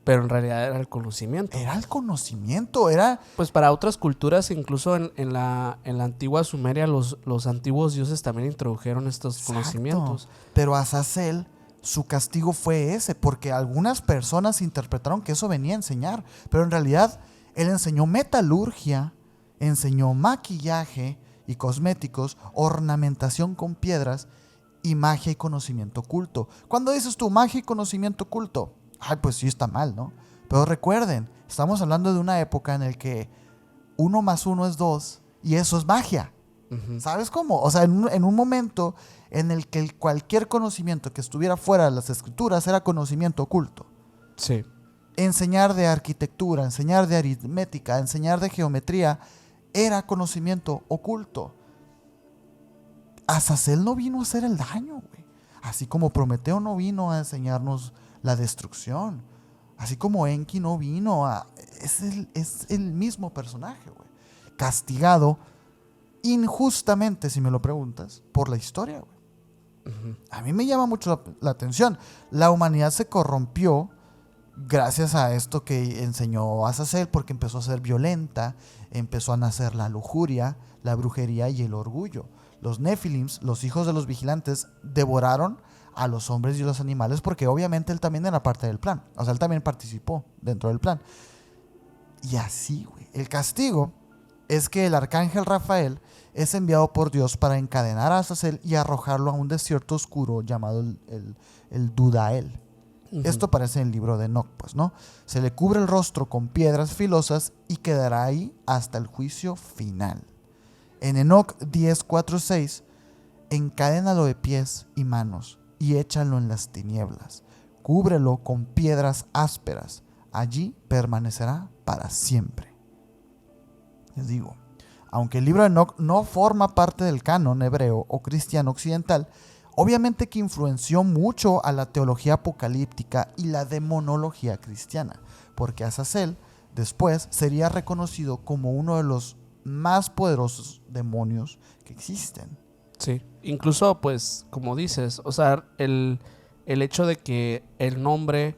Pero en realidad era el conocimiento. Era el conocimiento, era... Pues para otras culturas, incluso en la antigua Sumeria, los antiguos dioses también introdujeron estos conocimientos. Pero Azazel, su castigo fue ese, porque algunas personas interpretaron que eso venía a enseñar, pero en realidad él enseñó metalurgia, enseñó maquillaje y cosméticos, ornamentación con piedras y magia y conocimiento oculto. Cuando dices tú magia y conocimiento oculto, ay, pues sí está mal, ¿no? Pero recuerden, estamos hablando de una época en la que 1 más 1 es 2 y eso es magia. ¿Sabes cómo? O sea, en un momento en el que cualquier conocimiento que estuviera fuera de las escrituras era conocimiento oculto. Sí. Enseñar de arquitectura, enseñar de aritmética, enseñar de geometría era conocimiento oculto. Azazel no vino a hacer el daño, güey. Así como Prometeo no vino a enseñarnos la destrucción. Así como Enki no vino a... Es el mismo personaje, güey. Castigado injustamente, si me lo preguntas, por la historia, güey. A mí me llama mucho la atención. La humanidad se corrompió gracias a esto que enseñó Azazel, porque empezó a ser violenta, empezó a nacer la lujuria, la brujería y el orgullo. Los Nefilims, los hijos de los vigilantes, devoraron a los hombres y los animales, porque obviamente él también era parte del plan. O sea, él también participó dentro del plan. Y así, güey. El castigo es que el arcángel Rafael es enviado por Dios para encadenar a Azazel y arrojarlo a un desierto oscuro llamado el Dudael. Esto aparece en el libro de Enoc, pues, ¿no? Se le cubre el rostro con piedras filosas y quedará ahí hasta el juicio final. En Enoc 10:4-6 encadénalo de pies y manos y échalo en las tinieblas. Cúbrelo con piedras ásperas. Allí permanecerá para siempre. Les digo, aunque el libro de Enoc no forma parte del canon hebreo o cristiano occidental, obviamente que influenció mucho a la teología apocalíptica y la demonología cristiana, porque Azazel después sería reconocido como uno de los más poderosos demonios que existen. Sí, incluso pues como dices, o sea, el hecho de que el nombre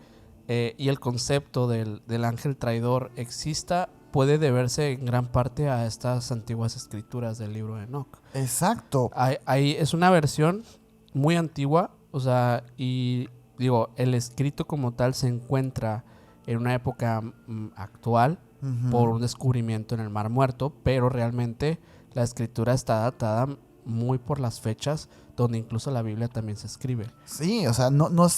y el concepto del ángel traidor exista puede deberse en gran parte a estas antiguas escrituras del libro de Enoch. Exacto. Ahí es una versión muy antigua, o sea, y digo, el escrito como tal se encuentra en una época actual por un descubrimiento en el Mar Muerto, pero realmente la escritura está datada muy por las fechas donde incluso la Biblia también se escribe. Sí, o sea, no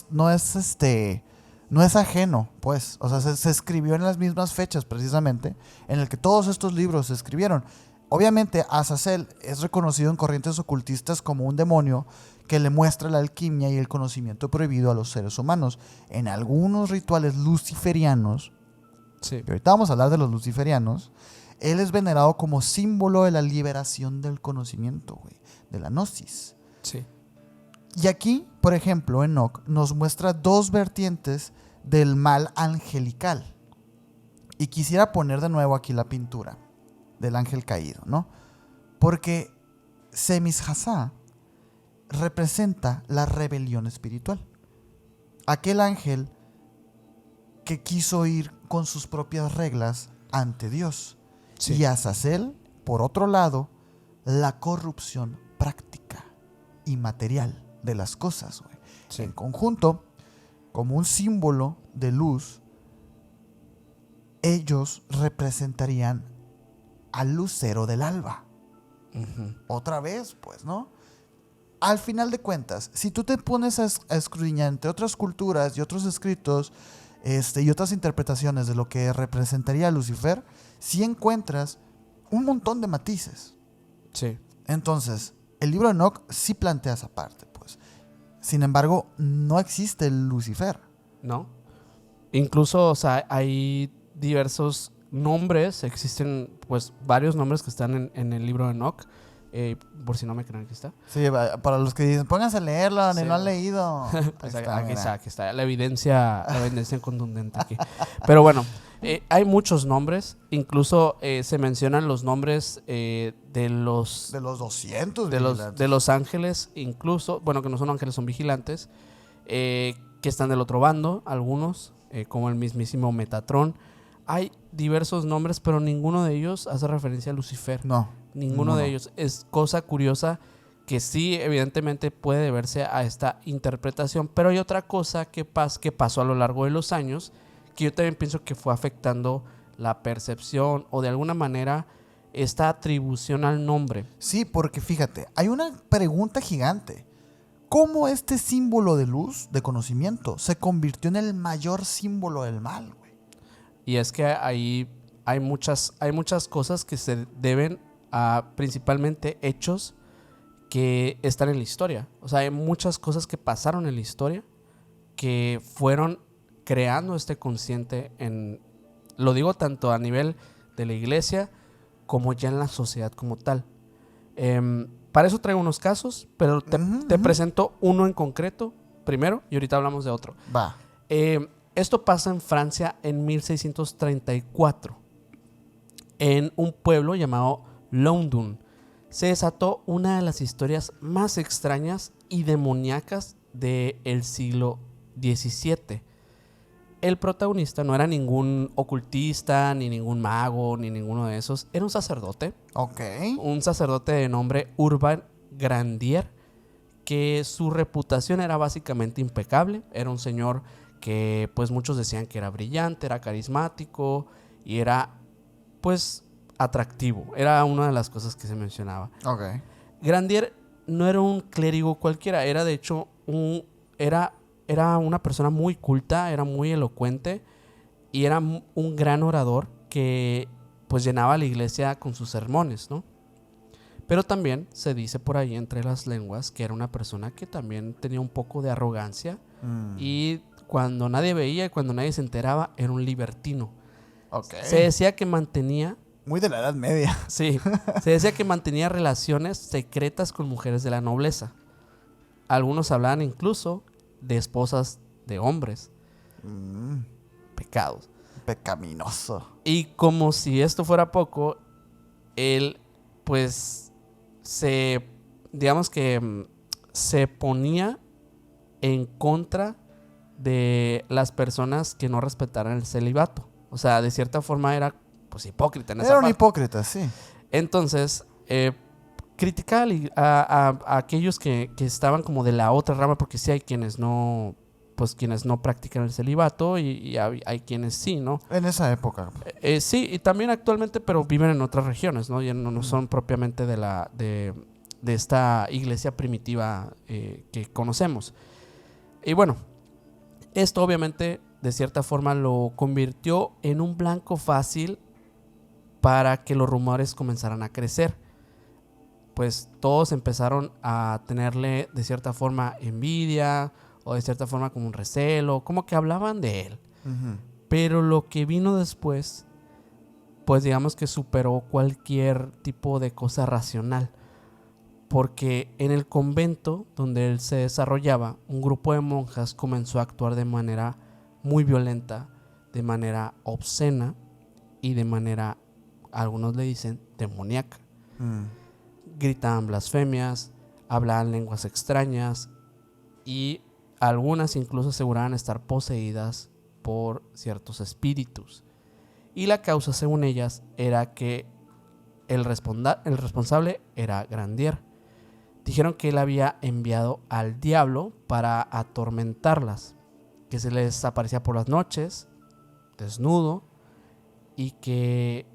es ajeno, pues. O sea, se escribió en las mismas fechas, precisamente, en el que todos estos libros se escribieron. Obviamente, Azazel es reconocido en corrientes ocultistas como un demonio que le muestra la alquimia y el conocimiento prohibido a los seres humanos. En algunos rituales luciferianos, Sí. y ahorita vamos a hablar de los luciferianos, él es venerado como símbolo de la liberación del conocimiento, güey, de la gnosis. Sí. Y aquí, por ejemplo, Enoch nos muestra dos vertientes del mal angelical. Y quisiera poner de nuevo aquí la pintura del ángel caído, ¿no? Porque Semishazá representa la rebelión espiritual. Aquel ángel que quiso ir con sus propias reglas ante Dios. Sí. Y Azazel, por otro lado, la corrupción práctica y material de las cosas, güey. Sí. En conjunto, como un símbolo de luz, ellos representarían al lucero del alba. Uh-huh. Otra vez, pues, ¿no? Al final de cuentas, si tú te pones a escudriñar entre otras culturas y otros escritos y otras interpretaciones de lo que representaría a Lucifer, sí encuentras un montón de matices. Sí. Entonces, el libro de Enoch sí plantea esa parte, pues. Sin embargo, no existe el Lucifer. ¿No? Incluso, o sea, hay diversos nombres, existen pues varios nombres que están en el libro de Enoch, por si no me creen, aquí está. Sí, para los que dicen, pónganse a leerlo, Sí. ni lo han leído. Pues Ahí aquí mira. está, la evidencia contundente aquí. Pero bueno, hay muchos nombres, incluso se mencionan los nombres de los De los 200 de los ángeles, incluso, bueno, que no son ángeles, son vigilantes, que están del otro bando, algunos, como el mismísimo Metatrón. Hay diversos nombres, pero ninguno de ellos hace referencia a Lucifer. No. Ninguno de ellos. Es cosa curiosa que sí, evidentemente puede deberse a esta interpretación, pero hay otra cosa que pasó a lo largo de los años, que yo también pienso que fue afectando la percepción o de alguna manera esta atribución al nombre. Sí, porque fíjate, hay una pregunta gigante. ¿Cómo este símbolo de luz, de conocimiento, se convirtió en el mayor símbolo del mal, güey? Y es que ahí hay muchas cosas que se deben a principalmente hechos que están en la historia. O sea, hay muchas cosas que pasaron en la historia que fueron creando este consciente lo digo tanto a nivel de la iglesia como ya en la sociedad como tal. Para eso traigo unos casos, pero te presento uno en concreto primero y ahorita hablamos de otro. Va. Esto pasa en Francia en 1634. En un pueblo llamado Loudun se desató una de las historias más extrañas y demoníacas del siglo XVII. El protagonista no era ningún ocultista, ni ningún mago, ni ninguno de esos. Era un sacerdote. Ok. Un sacerdote de nombre Urbain Grandier, que su reputación era básicamente impecable. Era un señor que pues muchos decían que era brillante, era carismático y era pues atractivo. Era una de las cosas que se mencionaba. Ok. Grandier no era un clérigo cualquiera, era de hecho era una persona muy culta, era muy elocuente y era un gran orador que pues llenaba la iglesia con sus sermones, ¿no? Pero también se dice por ahí entre las lenguas que era una persona que también tenía un poco de arrogancia y cuando nadie veía y cuando nadie se enteraba era un libertino. Ok. Se decía que mantenía, Muy de la Edad Media. sí, se decía que mantenía relaciones secretas con mujeres de la nobleza. Algunos hablaban incluso de esposas de hombres. Pecados. Pecaminoso. Y como si esto fuera poco, él pues digamos que se ponía en contra de las personas que no respetaran el celibato. O sea, de cierta forma era pues hipócrita en esa Era un parte. hipócrita, sí. Entonces, criticaba a aquellos que estaban como de la otra rama, porque sí hay quienes no, pues quienes no practican el celibato y hay quienes sí, ¿no? En esa época. Sí, y también actualmente, pero viven en otras regiones, ¿no? Ya no son propiamente de esta iglesia primitiva que conocemos. Y bueno, esto obviamente de cierta forma lo convirtió en un blanco fácil para que los rumores comenzaran a crecer. Pues todos empezaron a tenerle de cierta forma envidia o de cierta forma como un recelo, como que hablaban de él. Pero lo que vino después, pues digamos que superó cualquier tipo de cosa racional. Porque en el convento donde él se desarrollaba, un grupo de monjas comenzó a actuar de manera muy violenta, de manera obscena y de manera, algunos le dicen, demoníaca. Gritaban blasfemias, hablaban lenguas extrañas y algunas incluso aseguraban estar poseídas por ciertos espíritus. Y la causa, según ellas, era que el responsable era Grandier. Dijeron que él había enviado al diablo para atormentarlas, que se les aparecía por las noches, desnudo, y que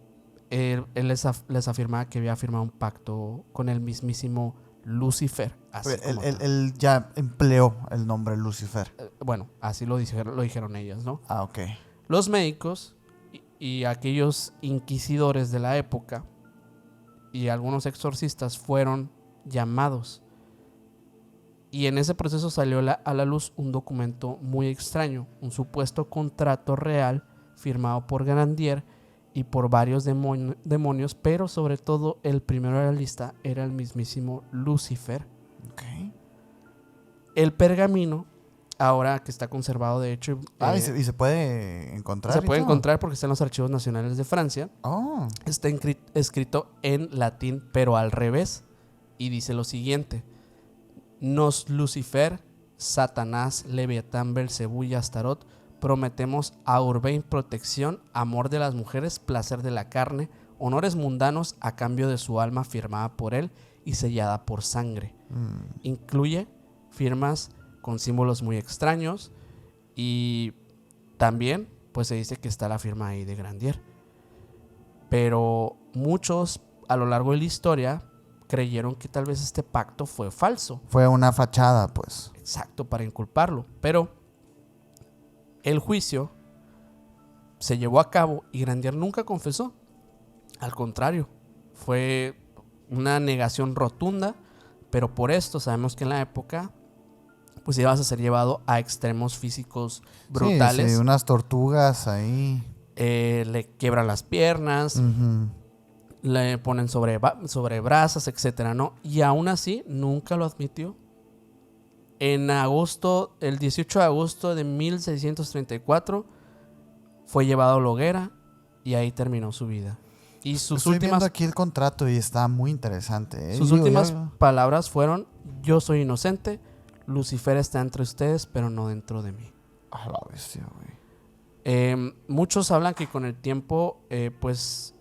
él les afirmaba que había firmado un pacto con el mismísimo Lucifer. Él ya empleó el nombre Lucifer. Bueno, así lo dijeron ellas, ¿no? Ah, ok. Los médicos y aquellos inquisidores de la época y algunos exorcistas fueron llamados. Y en ese proceso salió a la luz un documento muy extraño, un supuesto contrato real firmado por Grandier y por varios demonios, pero sobre todo el primero de la lista era el mismísimo Lucifer. Okay. El pergamino, ahora que está conservado, de hecho... ¿Y se puede encontrar? Se puede encontrar porque está en los archivos nacionales de Francia. Oh. Está escrito en latín, pero al revés. Y dice lo siguiente: Nos Lucifer, Satanás, Leviatán, Belcebú y Astarot, prometemos a Urbain protección, amor de las mujeres, placer de la carne, honores mundanos a cambio de su alma firmada por él y sellada por sangre. Incluye firmas con símbolos muy extraños y también pues se dice que está la firma ahí de Grandier. Pero muchos a lo largo de la historia creyeron que tal vez este pacto fue falso. Fue una fachada, pues. Exacto, para inculparlo. Pero el juicio se llevó a cabo y Grandier nunca confesó. Al contrario, fue una negación rotunda, pero por esto sabemos que en la época pues ibas a ser llevado a extremos físicos brutales. Sí, unas tortugas ahí. Le quiebran las piernas, le ponen sobre brasas, etcétera, ¿no? Y aún así nunca lo admitió. En agosto, el 18 de agosto de 1634, fue llevado a la hoguera y ahí terminó su vida. Y Estoy viendo aquí el contrato y está muy interesante. Sus últimas palabras fueron: yo soy inocente, Lucifer está entre ustedes, pero no dentro de mí. A la bestia, güey. Muchos hablan que con el tiempo, pues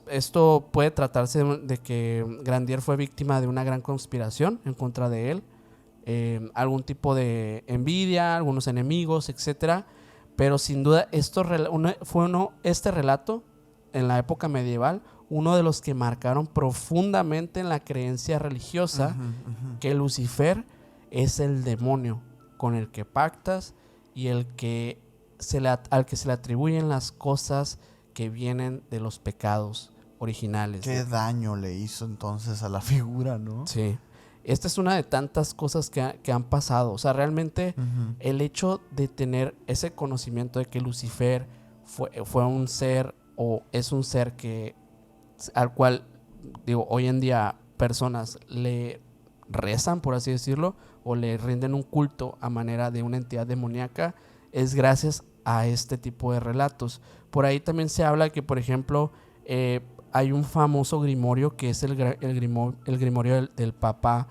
esto puede tratarse de que Grandier fue víctima de una gran conspiración en contra de él, algún tipo de envidia, algunos enemigos, etcétera. Pero sin duda este relato en la época medieval, uno de los que marcaron profundamente en la creencia religiosa que Lucifer es el demonio con el que pactas y al que se le atribuyen las cosas que vienen de los pecados originales. Qué daño le hizo entonces a la figura, ¿no? Sí. Esta es una de tantas cosas que han pasado. O sea, realmente el hecho de tener ese conocimiento de que Lucifer fue un ser o es un ser al cual, digo, hoy en día personas le rezan, por así decirlo, o le rinden un culto a manera de una entidad demoníaca, es gracias a este tipo de relatos. Por ahí también se habla que, por ejemplo, hay un famoso grimorio que es el grimorio del Papa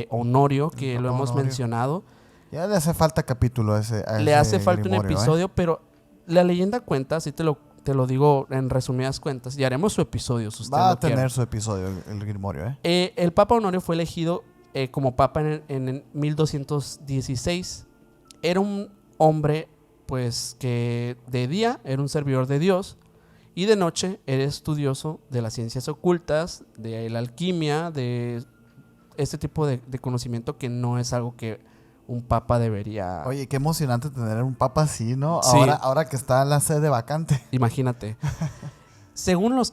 Honorio, que lo hemos mencionado. Ya le hace falta capítulo a ese Le hace falta grimorio, un episodio, pero la leyenda cuenta, así te lo digo en resumidas cuentas, y haremos su episodio. Si usted va a lo quiere. tener su episodio el grimorio, El Papa Honorio fue elegido como Papa en 1216. Era un hombre, pues, que de día era un servidor de Dios, y de noche era estudioso de las ciencias ocultas, de la alquimia, de este tipo de conocimiento que no es algo que un papa debería... Oye, qué emocionante tener un papa así, ¿no? Sí. Ahora que está la sede vacante. Imagínate. Según los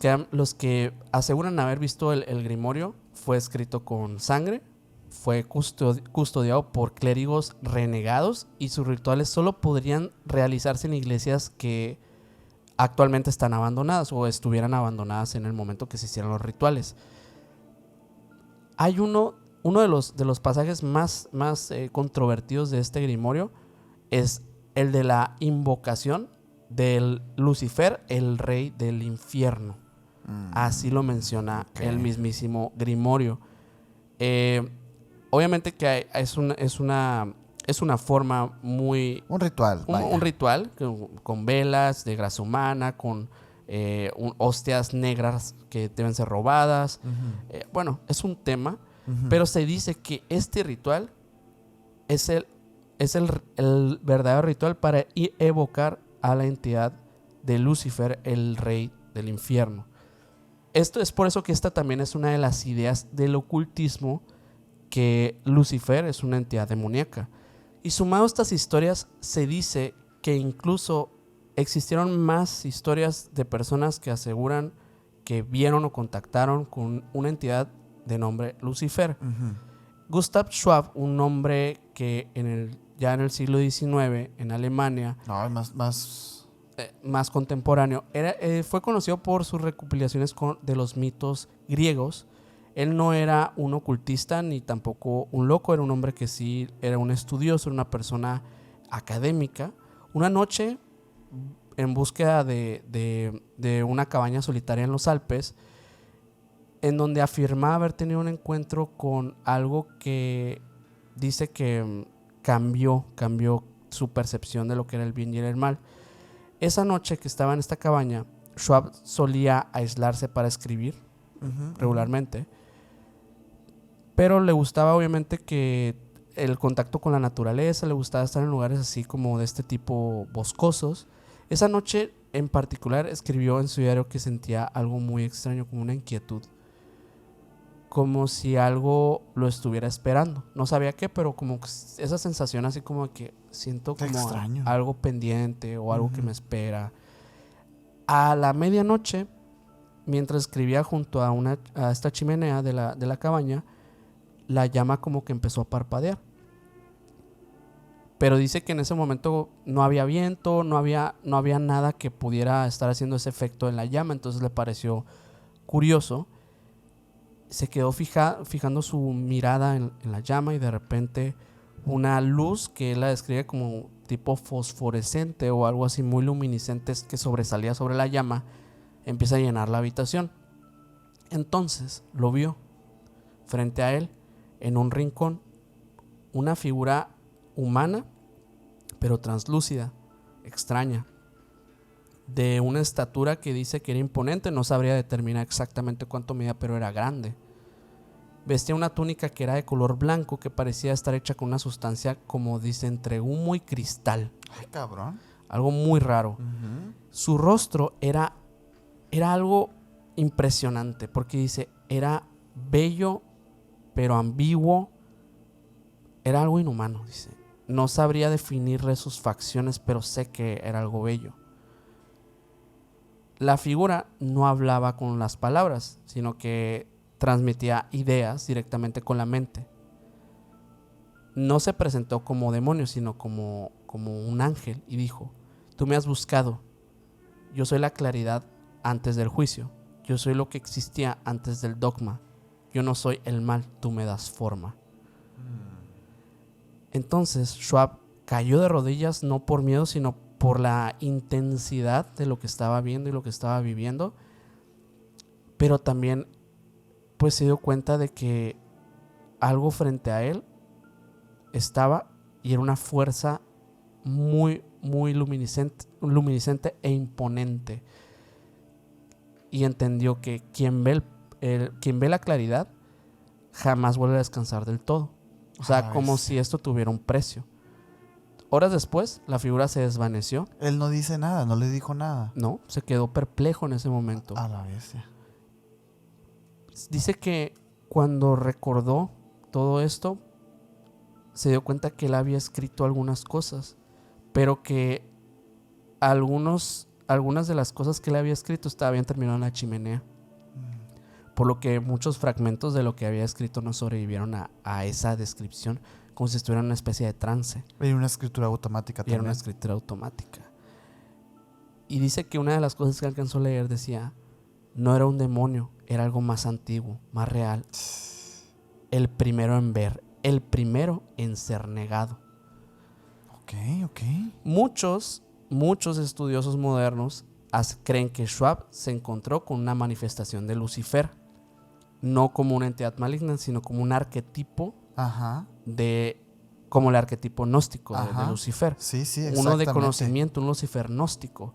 que aseguran haber visto el grimorio, fue escrito con sangre, fue custodiado por clérigos renegados y sus rituales solo podrían realizarse en iglesias que actualmente están abandonadas o estuvieran abandonadas en el momento que se hicieran los rituales. Hay uno de los pasajes más controvertidos de este grimorio es el de la invocación del Lucifer, el rey del infierno. Así lo menciona el mismísimo grimorio. Obviamente que es una forma muy... Un ritual. Un ritual con velas de grasa humana, con hostias negras que deben ser robadas. Bueno, es un tema, pero se dice que este ritual es el verdadero ritual para evocar a la entidad de Lucifer, el rey del infierno. Esto es por eso que esta también es una de las ideas del ocultismo, que Lucifer es una entidad demoníaca. Y sumado a estas historias, se dice que incluso existieron más historias de personas que aseguran que vieron o contactaron con una entidad de nombre Lucifer. Gustav Schwab, un hombre que ya en el siglo XIX en Alemania, más contemporáneo, fue conocido por sus recopilaciones de los mitos griegos. Él no era un ocultista ni tampoco un loco, era un hombre que sí era un estudioso, era una persona académica. Una noche, en búsqueda de una cabaña solitaria en los Alpes, en donde afirmaba haber tenido un encuentro con algo que dice que cambió su percepción de lo que era el bien y el mal. Esa noche que estaba en esta cabaña, Schwab solía aislarse para escribir regularmente, pero le gustaba obviamente que el contacto con la naturaleza, le gustaba estar en lugares así como de este tipo boscosos. Esa noche en particular escribió en su diario que sentía algo muy extraño, como una inquietud, como si algo lo estuviera esperando. No sabía qué, pero como esa sensación así como que siento como algo pendiente o algo que me espera. A la medianoche, mientras escribía junto a esta chimenea de la cabaña, la llama como que empezó a parpadear. Pero dice que en ese momento no había viento, no había nada que pudiera estar haciendo ese efecto en la llama. Entonces le pareció curioso. Se quedó fijando su mirada en la llama, y de repente una luz que él la describe como tipo fosforescente o algo así muy luminiscente que sobresalía sobre la llama, empieza a llenar la habitación. Entonces lo vio frente a él, en un rincón, una figura humana pero translúcida, extraña, de una estatura que dice que era imponente. No sabría determinar exactamente cuánto medía, pero era grande. Vestía una túnica que era de color blanco, que parecía estar hecha con una sustancia, como dice, entre humo y cristal. Ay, cabrón. Algo muy raro. Su rostro era algo impresionante, porque dice, era bello pero ambiguo. Era algo inhumano, dice. No sabría definirle sus facciones, pero sé que era algo bello. la figura no hablaba con las palabras, sino que transmitía ideas directamente con la mente. No se presentó como demonio, sino como un ángel y dijo: tú me has buscado, yo soy la claridad antes del juicio, yo soy lo que existía antes del dogma, yo no soy el mal, tú me das forma. Entonces Schwab cayó de rodillas, no por miedo, sino por la intensidad de lo que estaba viendo y lo que estaba viviendo, pero también pues se dio cuenta de que algo frente a él estaba, y era una fuerza muy, muy luminiscente e imponente. Y entendió que quien ve la claridad jamás vuelve a descansar del todo. O sea, como si esto tuviera un precio. Horas después, la figura se desvaneció. Él no dice nada, no le dijo nada. No, se quedó perplejo en ese momento. A la bestia. Dice que cuando recordó todo esto, se dio cuenta que él había escrito algunas cosas, pero que algunas de las cosas que él había escrito habían terminado en la chimenea. Por lo que muchos fragmentos de lo que había escrito no sobrevivieron a esa descripción, como si estuviera en una especie de trance. Era una escritura automática también. Era una escritura automática. Y dice que una de las cosas que alcanzó a leer decía: no era un demonio, era algo más antiguo, más real. El primero en ver, el primero en ser negado. Ok. Muchos estudiosos modernos creen que Schwab se encontró con una manifestación de Lucifer, no como una entidad maligna, sino como un arquetipo. Ajá. Como el arquetipo gnóstico de Lucifer. Sí, exactamente. Uno de conocimiento, un Lucifer gnóstico.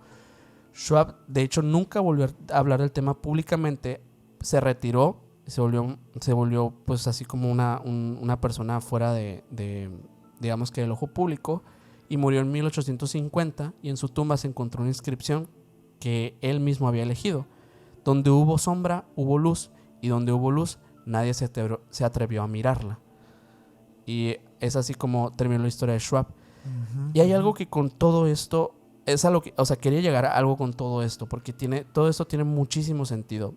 Schwab, de hecho, nunca volvió a hablar del tema públicamente. Se retiró, se volvió pues así como una persona fuera de digamos que del ojo público, y murió en 1850, y en su tumba se encontró una inscripción que él mismo había elegido: donde hubo sombra, hubo luz, y donde hubo luz, nadie se atrevió a mirarla. Y es así como terminó la historia de Schwab. Y hay algo que con todo esto es algo que, o sea, quería llegar a algo con todo esto, porque todo esto tiene muchísimo sentido.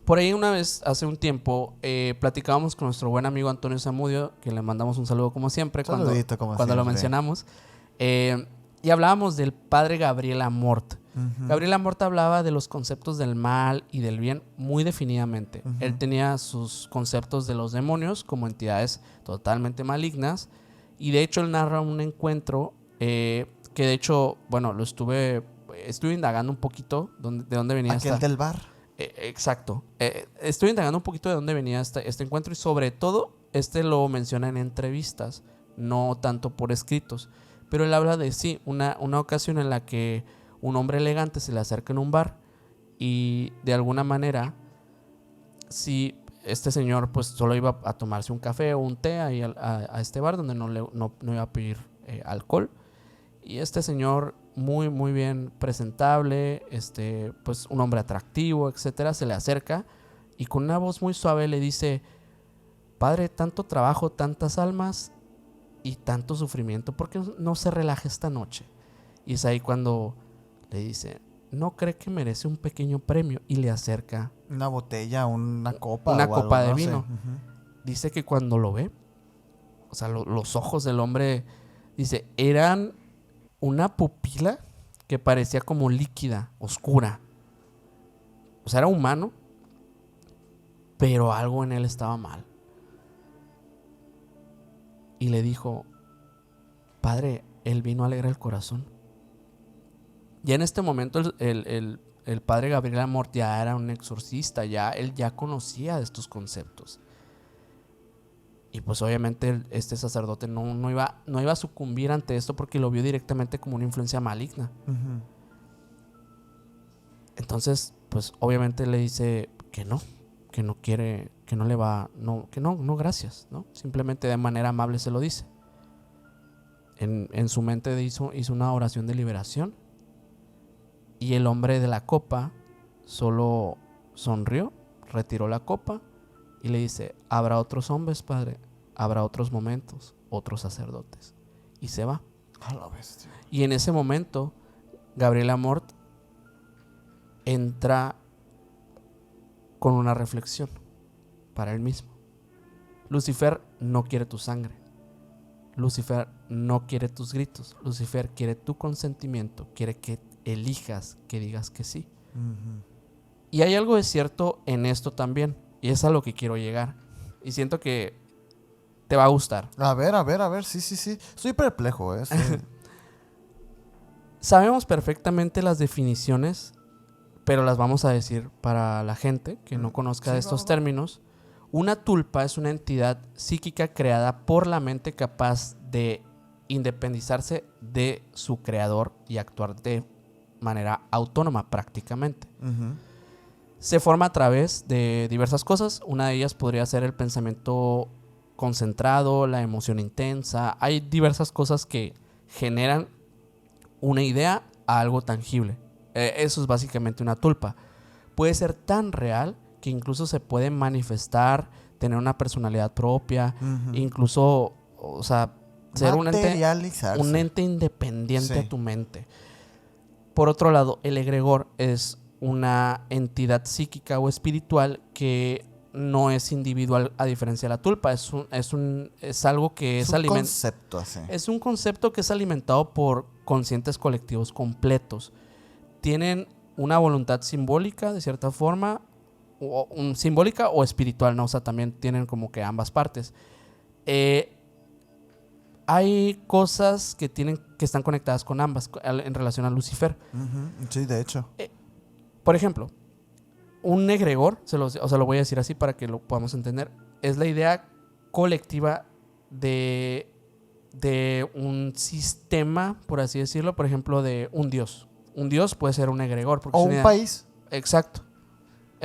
Por ahí una vez, hace un tiempo, platicábamos con nuestro buen amigo Antonio Zamudio, que le mandamos un saludo como siempre, cuando lo mencionamos, y hablábamos del padre Gabriel Amort. Gabriel Amort hablaba de los conceptos del mal y del bien muy definidamente. Él tenía sus conceptos de los demonios como entidades totalmente malignas, y de hecho él narra un encuentro que de hecho, bueno, estuve indagando un poquito de dónde venía aquel del bar. Exacto. Estoy indagando un poquito de dónde venía este encuentro, y sobre todo lo menciona en entrevistas, no tanto por escritos. Pero él habla de una ocasión en la que un hombre elegante se le acerca en un bar, y de alguna manera, si este señor pues solo iba a tomarse un café o un té ahí a este bar donde no iba a pedir alcohol, y este señor muy muy bien presentable, pues un hombre atractivo, etcétera, se le acerca y con una voz muy suave le dice: padre, tanto trabajo, tantas almas y tanto sufrimiento, ¿por qué no se relaja esta noche? Y es ahí cuando le dice: ¿no cree que merece un pequeño premio? Y le acerca una botella, una copa. Una copa algo, de no vino. sé. Dice que cuando lo ve, o sea, los ojos del hombre, dice, eran una pupila que parecía como líquida, oscura. O sea, era humano, pero algo en él estaba mal. Y le dijo: padre, el vino alegra el corazón. Ya en este momento el padre Gabriel Amort ya era un exorcista, él ya conocía de estos conceptos. Y pues obviamente este sacerdote no iba a sucumbir ante esto, porque lo vio directamente como una influencia maligna. Entonces, pues obviamente le dice que no quiere, que no le va, que no, gracias, ¿no? Simplemente de manera amable se lo dice. En su mente hizo una oración de liberación, y el hombre de la copa solo sonrió, retiró la copa y le dice: habrá otros hombres, padre, habrá otros momentos, otros sacerdotes. Y se va. A la bestia. Y en ese momento, Gabriel Amort entra con una reflexión para él mismo. Lucifer no quiere tu sangre. Lucifer no quiere tus gritos. Lucifer quiere tu consentimiento. Quiere que elijas, que digas que sí. Ujú. Y hay algo de cierto en esto también. Y es a lo que quiero llegar. Y siento que te va a gustar. A ver, sí. Estoy perplejo, ¿eh? Sabemos perfectamente las definiciones, pero las vamos a decir para la gente que no conozca Sí, de estos va. términos. Una tulpa es una entidad psíquica creada por la mente capaz de independizarse de su creador y actuar de manera autónoma prácticamente. Ujú. Se forma a través de diversas cosas. Una de ellas podría ser el pensamiento concentrado, la emoción intensa. Hay diversas cosas que generan una idea a algo tangible. Eso es básicamente una tulpa. Puede ser tan real que incluso se puede manifestar, tener una personalidad propia, Ujú. incluso, o sea, ser un Materializarse. ente independiente de Sí. tu mente. Por otro lado, el egregor es una entidad psíquica o espiritual que no es individual a diferencia de la tulpa. Es algo que Es un concepto así. es un concepto que es alimentado por conscientes colectivos completos. Tienen una voluntad simbólica, de cierta forma, simbólica o espiritual, ¿no? O sea, también tienen como que ambas partes. Hay cosas que están conectadas con ambas en relación a Lucifer. Ujú. Sí, de hecho. Por ejemplo, un egregor, lo voy a decir así para que lo podamos entender, es la idea colectiva de un sistema, por así decirlo, por ejemplo, de un dios. Un dios puede ser un egregor. Porque O es una un idea- país. Exacto.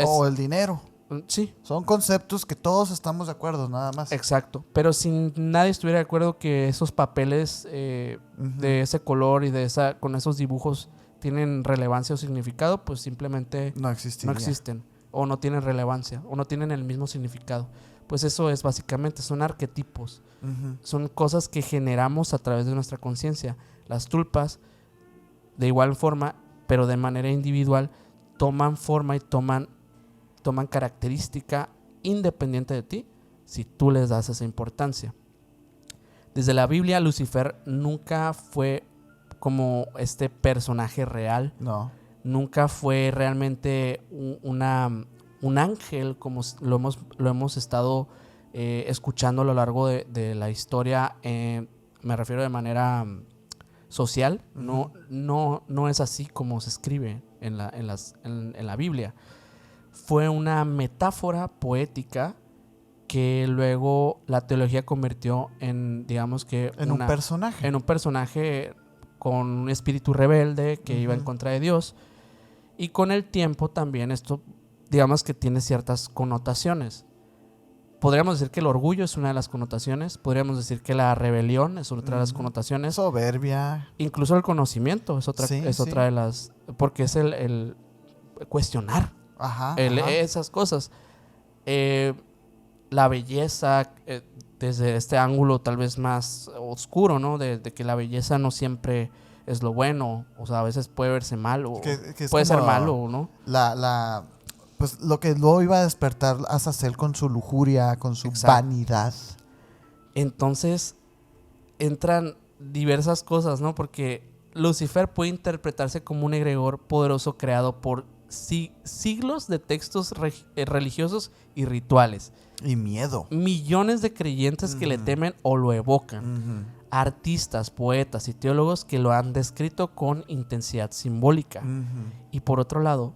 O el dinero. Sí, Son conceptos que todos estamos de acuerdo, nada más. exacto. Pero si nadie estuviera de acuerdo que esos papeles Ujú. de ese color y con esos dibujos tienen relevancia o significado, pues simplemente No existiría. no existen, o no tienen relevancia, o no tienen el mismo significado. Pues eso es básicamente, son arquetipos, Ujú. son cosas que generamos a través de nuestra conciencia. Las tulpas, de igual forma, pero de manera individual, toman forma y toman característica independiente de ti si tú les das esa importancia. Desde la Biblia, Lucifer nunca fue como este personaje real. No. Nunca fue realmente un ángel como lo hemos estado escuchando a lo largo de la historia. Me refiero de manera social. Ujú. No es así como se escribe en la Biblia. Fue una metáfora poética que luego la teología convirtió en, digamos que, En un personaje. en un personaje con un espíritu rebelde que iba en Ujú. contra de Dios. Y con el tiempo también esto, digamos que tiene ciertas connotaciones. Podríamos decir que el orgullo es una de las connotaciones. Podríamos decir que la rebelión es otra de las Ujú. connotaciones. Soberbia. Incluso el conocimiento es Sí, otra de las... Porque es el cuestionar Ajá. ajá. esas cosas. La belleza, desde este ángulo tal vez más oscuro, ¿no? De que la belleza no siempre es lo bueno. O sea, a veces puede verse mal o Que es puede ser como malo, ¿no? Pues lo que luego iba a despertar a Azazel con su lujuria, con su Exacto. vanidad. Entonces entran diversas cosas, ¿no? Porque Lucifer puede interpretarse como un egregor poderoso creado por siglos de textos religiosos y rituales. Y miedo. Millones de creyentes que le Ujú. temen o lo evocan. Ujú. Artistas, poetas y teólogos que lo han descrito con intensidad simbólica. Ujú. Y por otro lado,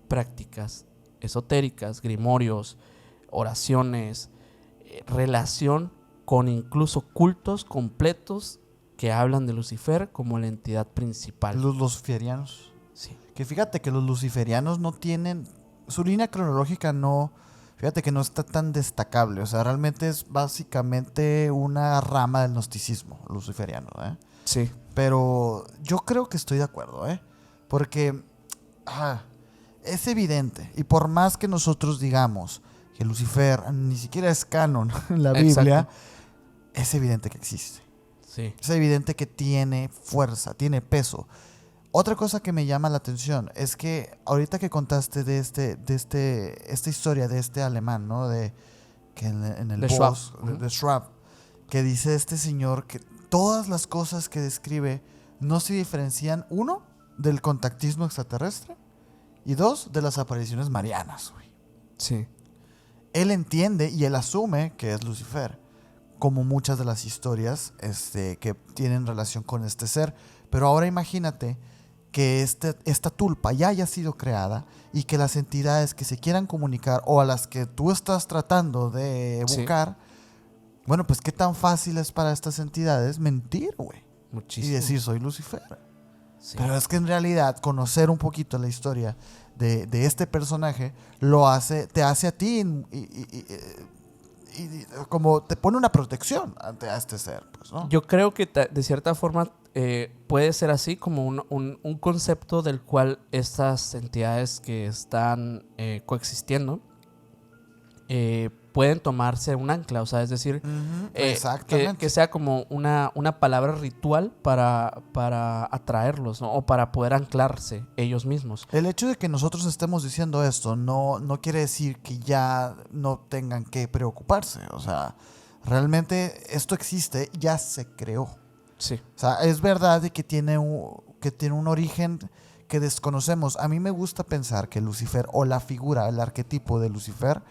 prácticas esotéricas, grimorios, oraciones, relación con incluso cultos completos que hablan de Lucifer como la entidad principal. Los luciferianos. Sí. Que fíjate que los luciferianos no tienen... Su línea cronológica no... Fíjate que no está tan destacable. O sea, realmente es básicamente una rama del gnosticismo luciferiano, ¿eh? Sí. Pero yo creo que estoy de acuerdo, ¿eh? Porque es evidente. Y por más que nosotros digamos que Lucifer ni siquiera es canon en la Biblia, Exacto. es evidente que existe. Sí. Es evidente que tiene fuerza, tiene peso. Otra cosa que me llama la atención es que ahorita que contaste de esta historia de este alemán, ¿no? De que en el De boss, Schwab. de Schwab, que dice este señor que todas las cosas que describe no se diferencian, uno, del contactismo extraterrestre y dos, de las apariciones marianas, güey. Sí. Él entiende y él asume que es Lucifer, como muchas de las historias que tienen relación con este ser. Pero ahora imagínate que esta tulpa ya haya sido creada y que las entidades que se quieran comunicar o a las que tú estás tratando de buscar, bueno, pues qué tan fácil es para estas entidades mentir, güey. Muchísimo. Y decir, soy Lucifer. Sí. Pero es que en realidad conocer un poquito la historia de este personaje te hace a ti y como te pone una protección ante a este ser, pues, ¿no? Yo creo que de cierta forma puede ser así como un concepto del cual estas entidades que están coexistiendo pueden tomarse un ancla, o sea, es decir, Exactamente. que sea como una palabra ritual para atraerlos, ¿no? O para poder anclarse ellos mismos. El hecho de que nosotros estemos diciendo esto no quiere decir que ya no tengan que preocuparse. O sea, realmente esto existe, ya se creó. Sí. O sea, es verdad de que tiene un origen que desconocemos. A mí me gusta pensar que Lucifer o la figura, el arquetipo de Lucifer,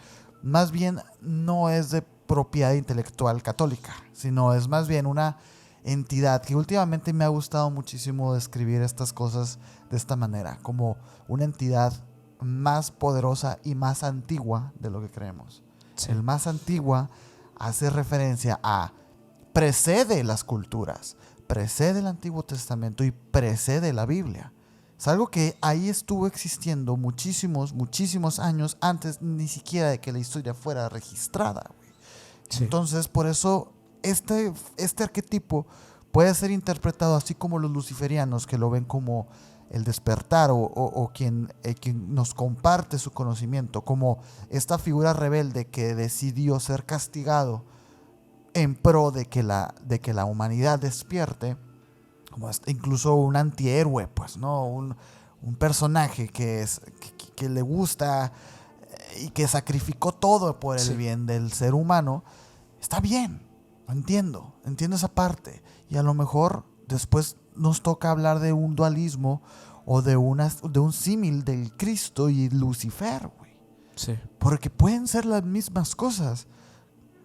más bien no es de propiedad intelectual católica, sino es más bien una entidad que últimamente me ha gustado muchísimo describir estas cosas de esta manera, como una entidad más poderosa y más antigua de lo que creemos. Sí. El más antigua hace referencia a precede las culturas, precede el Antiguo Testamento y precede la Biblia. Es algo que ahí estuvo existiendo muchísimos años antes ni siquiera de que la historia fuera registrada, güey. Sí. Entonces, por eso este arquetipo puede ser interpretado así como los luciferianos, que lo ven como el despertar o quien nos comparte su conocimiento, como esta figura rebelde que decidió ser castigado en pro de que la humanidad despierte, como incluso un antihéroe, pues, ¿no? Un personaje que le gusta y que sacrificó todo por el bien del ser humano. Está bien, entiendo esa parte. Y a lo mejor después nos toca hablar de un dualismo o de un símil del Cristo y Lucifer, güey. Sí. Porque pueden ser las mismas cosas.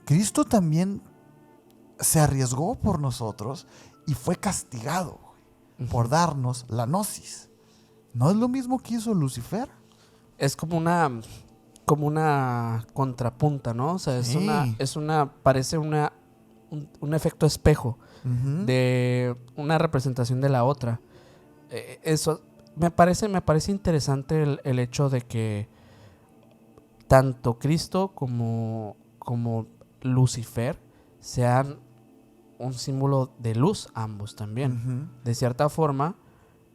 Cristo también se arriesgó por nosotros y fue castigado, güey, por darnos la gnosis. ¿No es lo mismo que hizo Lucifer? Es como una contrapunta, ¿no? O sea, Sí. parece un efecto espejo de una representación de la otra. Eso me parece interesante el hecho de que tanto Cristo como Lucifer sean un símbolo de luz, ambos también. De cierta forma.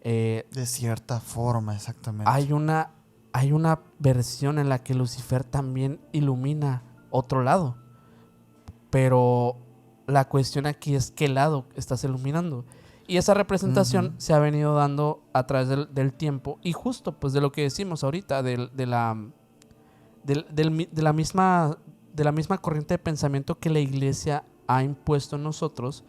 De cierta forma, exactamente. Hay una versión en la que Lucifer también ilumina otro lado. Pero la cuestión aquí es qué lado estás iluminando. Y esa representación se ha venido dando a través del tiempo. Y justo pues de lo que decimos ahorita, de la misma corriente de pensamiento que la iglesia ha impuesto en nosotros,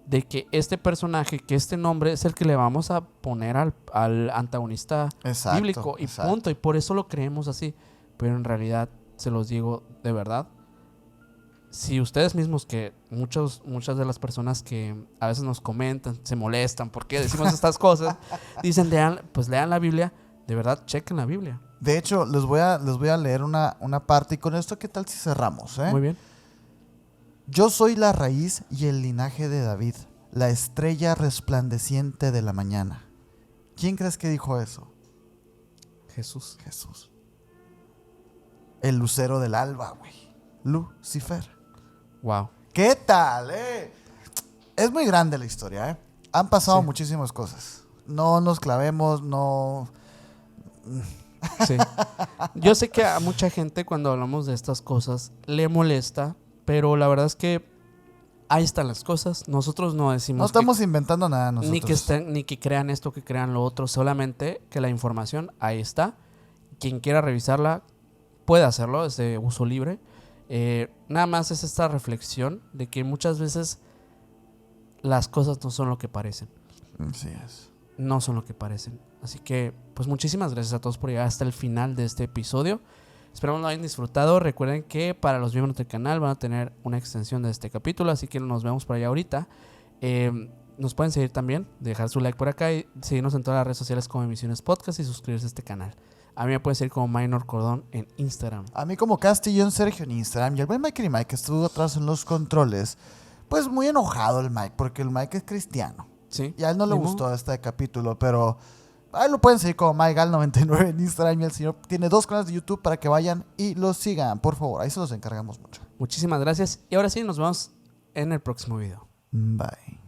de que este personaje, que este nombre es el que le vamos a poner al antagonista bíblico y punto. Y por eso lo creemos así. Pero en realidad, se los digo de verdad, si ustedes mismos, que muchas de las personas que a veces nos comentan, se molestan porque decimos estas cosas, dicen, lean la Biblia, de verdad, chequen la Biblia. De hecho, les voy a leer una parte, y con esto, ¿qué tal si cerramos? Muy bien. Yo soy la raíz y el linaje de David, la estrella resplandeciente de la mañana. ¿Quién crees que dijo eso? Jesús. El lucero del alba, güey. Lucifer. Wow. ¿Qué tal, Es muy grande la historia, Han pasado muchísimas cosas. No nos clavemos, no... Sí. Yo sé que a mucha gente cuando hablamos de estas cosas le molesta, pero la verdad es que Ahí están las cosas. Nosotros no decimos No estamos inventando nada nosotros. ni que crean esto, que crean lo otro. Solamente que la información ahí está. Quien quiera revisarla puede hacerlo, es de uso libre. Nada más es esta reflexión de que muchas veces las cosas no son lo que parecen. Así es. No son lo que parecen. Así que, pues muchísimas gracias a todos por llegar hasta el final de este episodio. Esperamos lo hayan disfrutado. Recuerden que para los miembros del canal van a tener una extensión de este capítulo, así que nos vemos por allá ahorita. Nos pueden seguir también, dejar su like por acá y seguirnos en todas las redes sociales como Emisiones Podcast y suscribirse a este canal. A mí me pueden seguir como Minor Cordón en Instagram. A mí como Castillón Sergio en Instagram. Y el buen Mike y Mike estuvo atrás en los controles. Pues muy enojado el Mike, porque el Mike es cristiano. ¿Sí? Y a él no le gustó este capítulo, pero ahí lo pueden seguir como MyGal99 en Instagram. Y el señor tiene 2 canales de YouTube para que vayan y los sigan, por favor. Ahí se los encargamos mucho. Muchísimas gracias. Y ahora sí, nos vemos en el próximo video. Bye.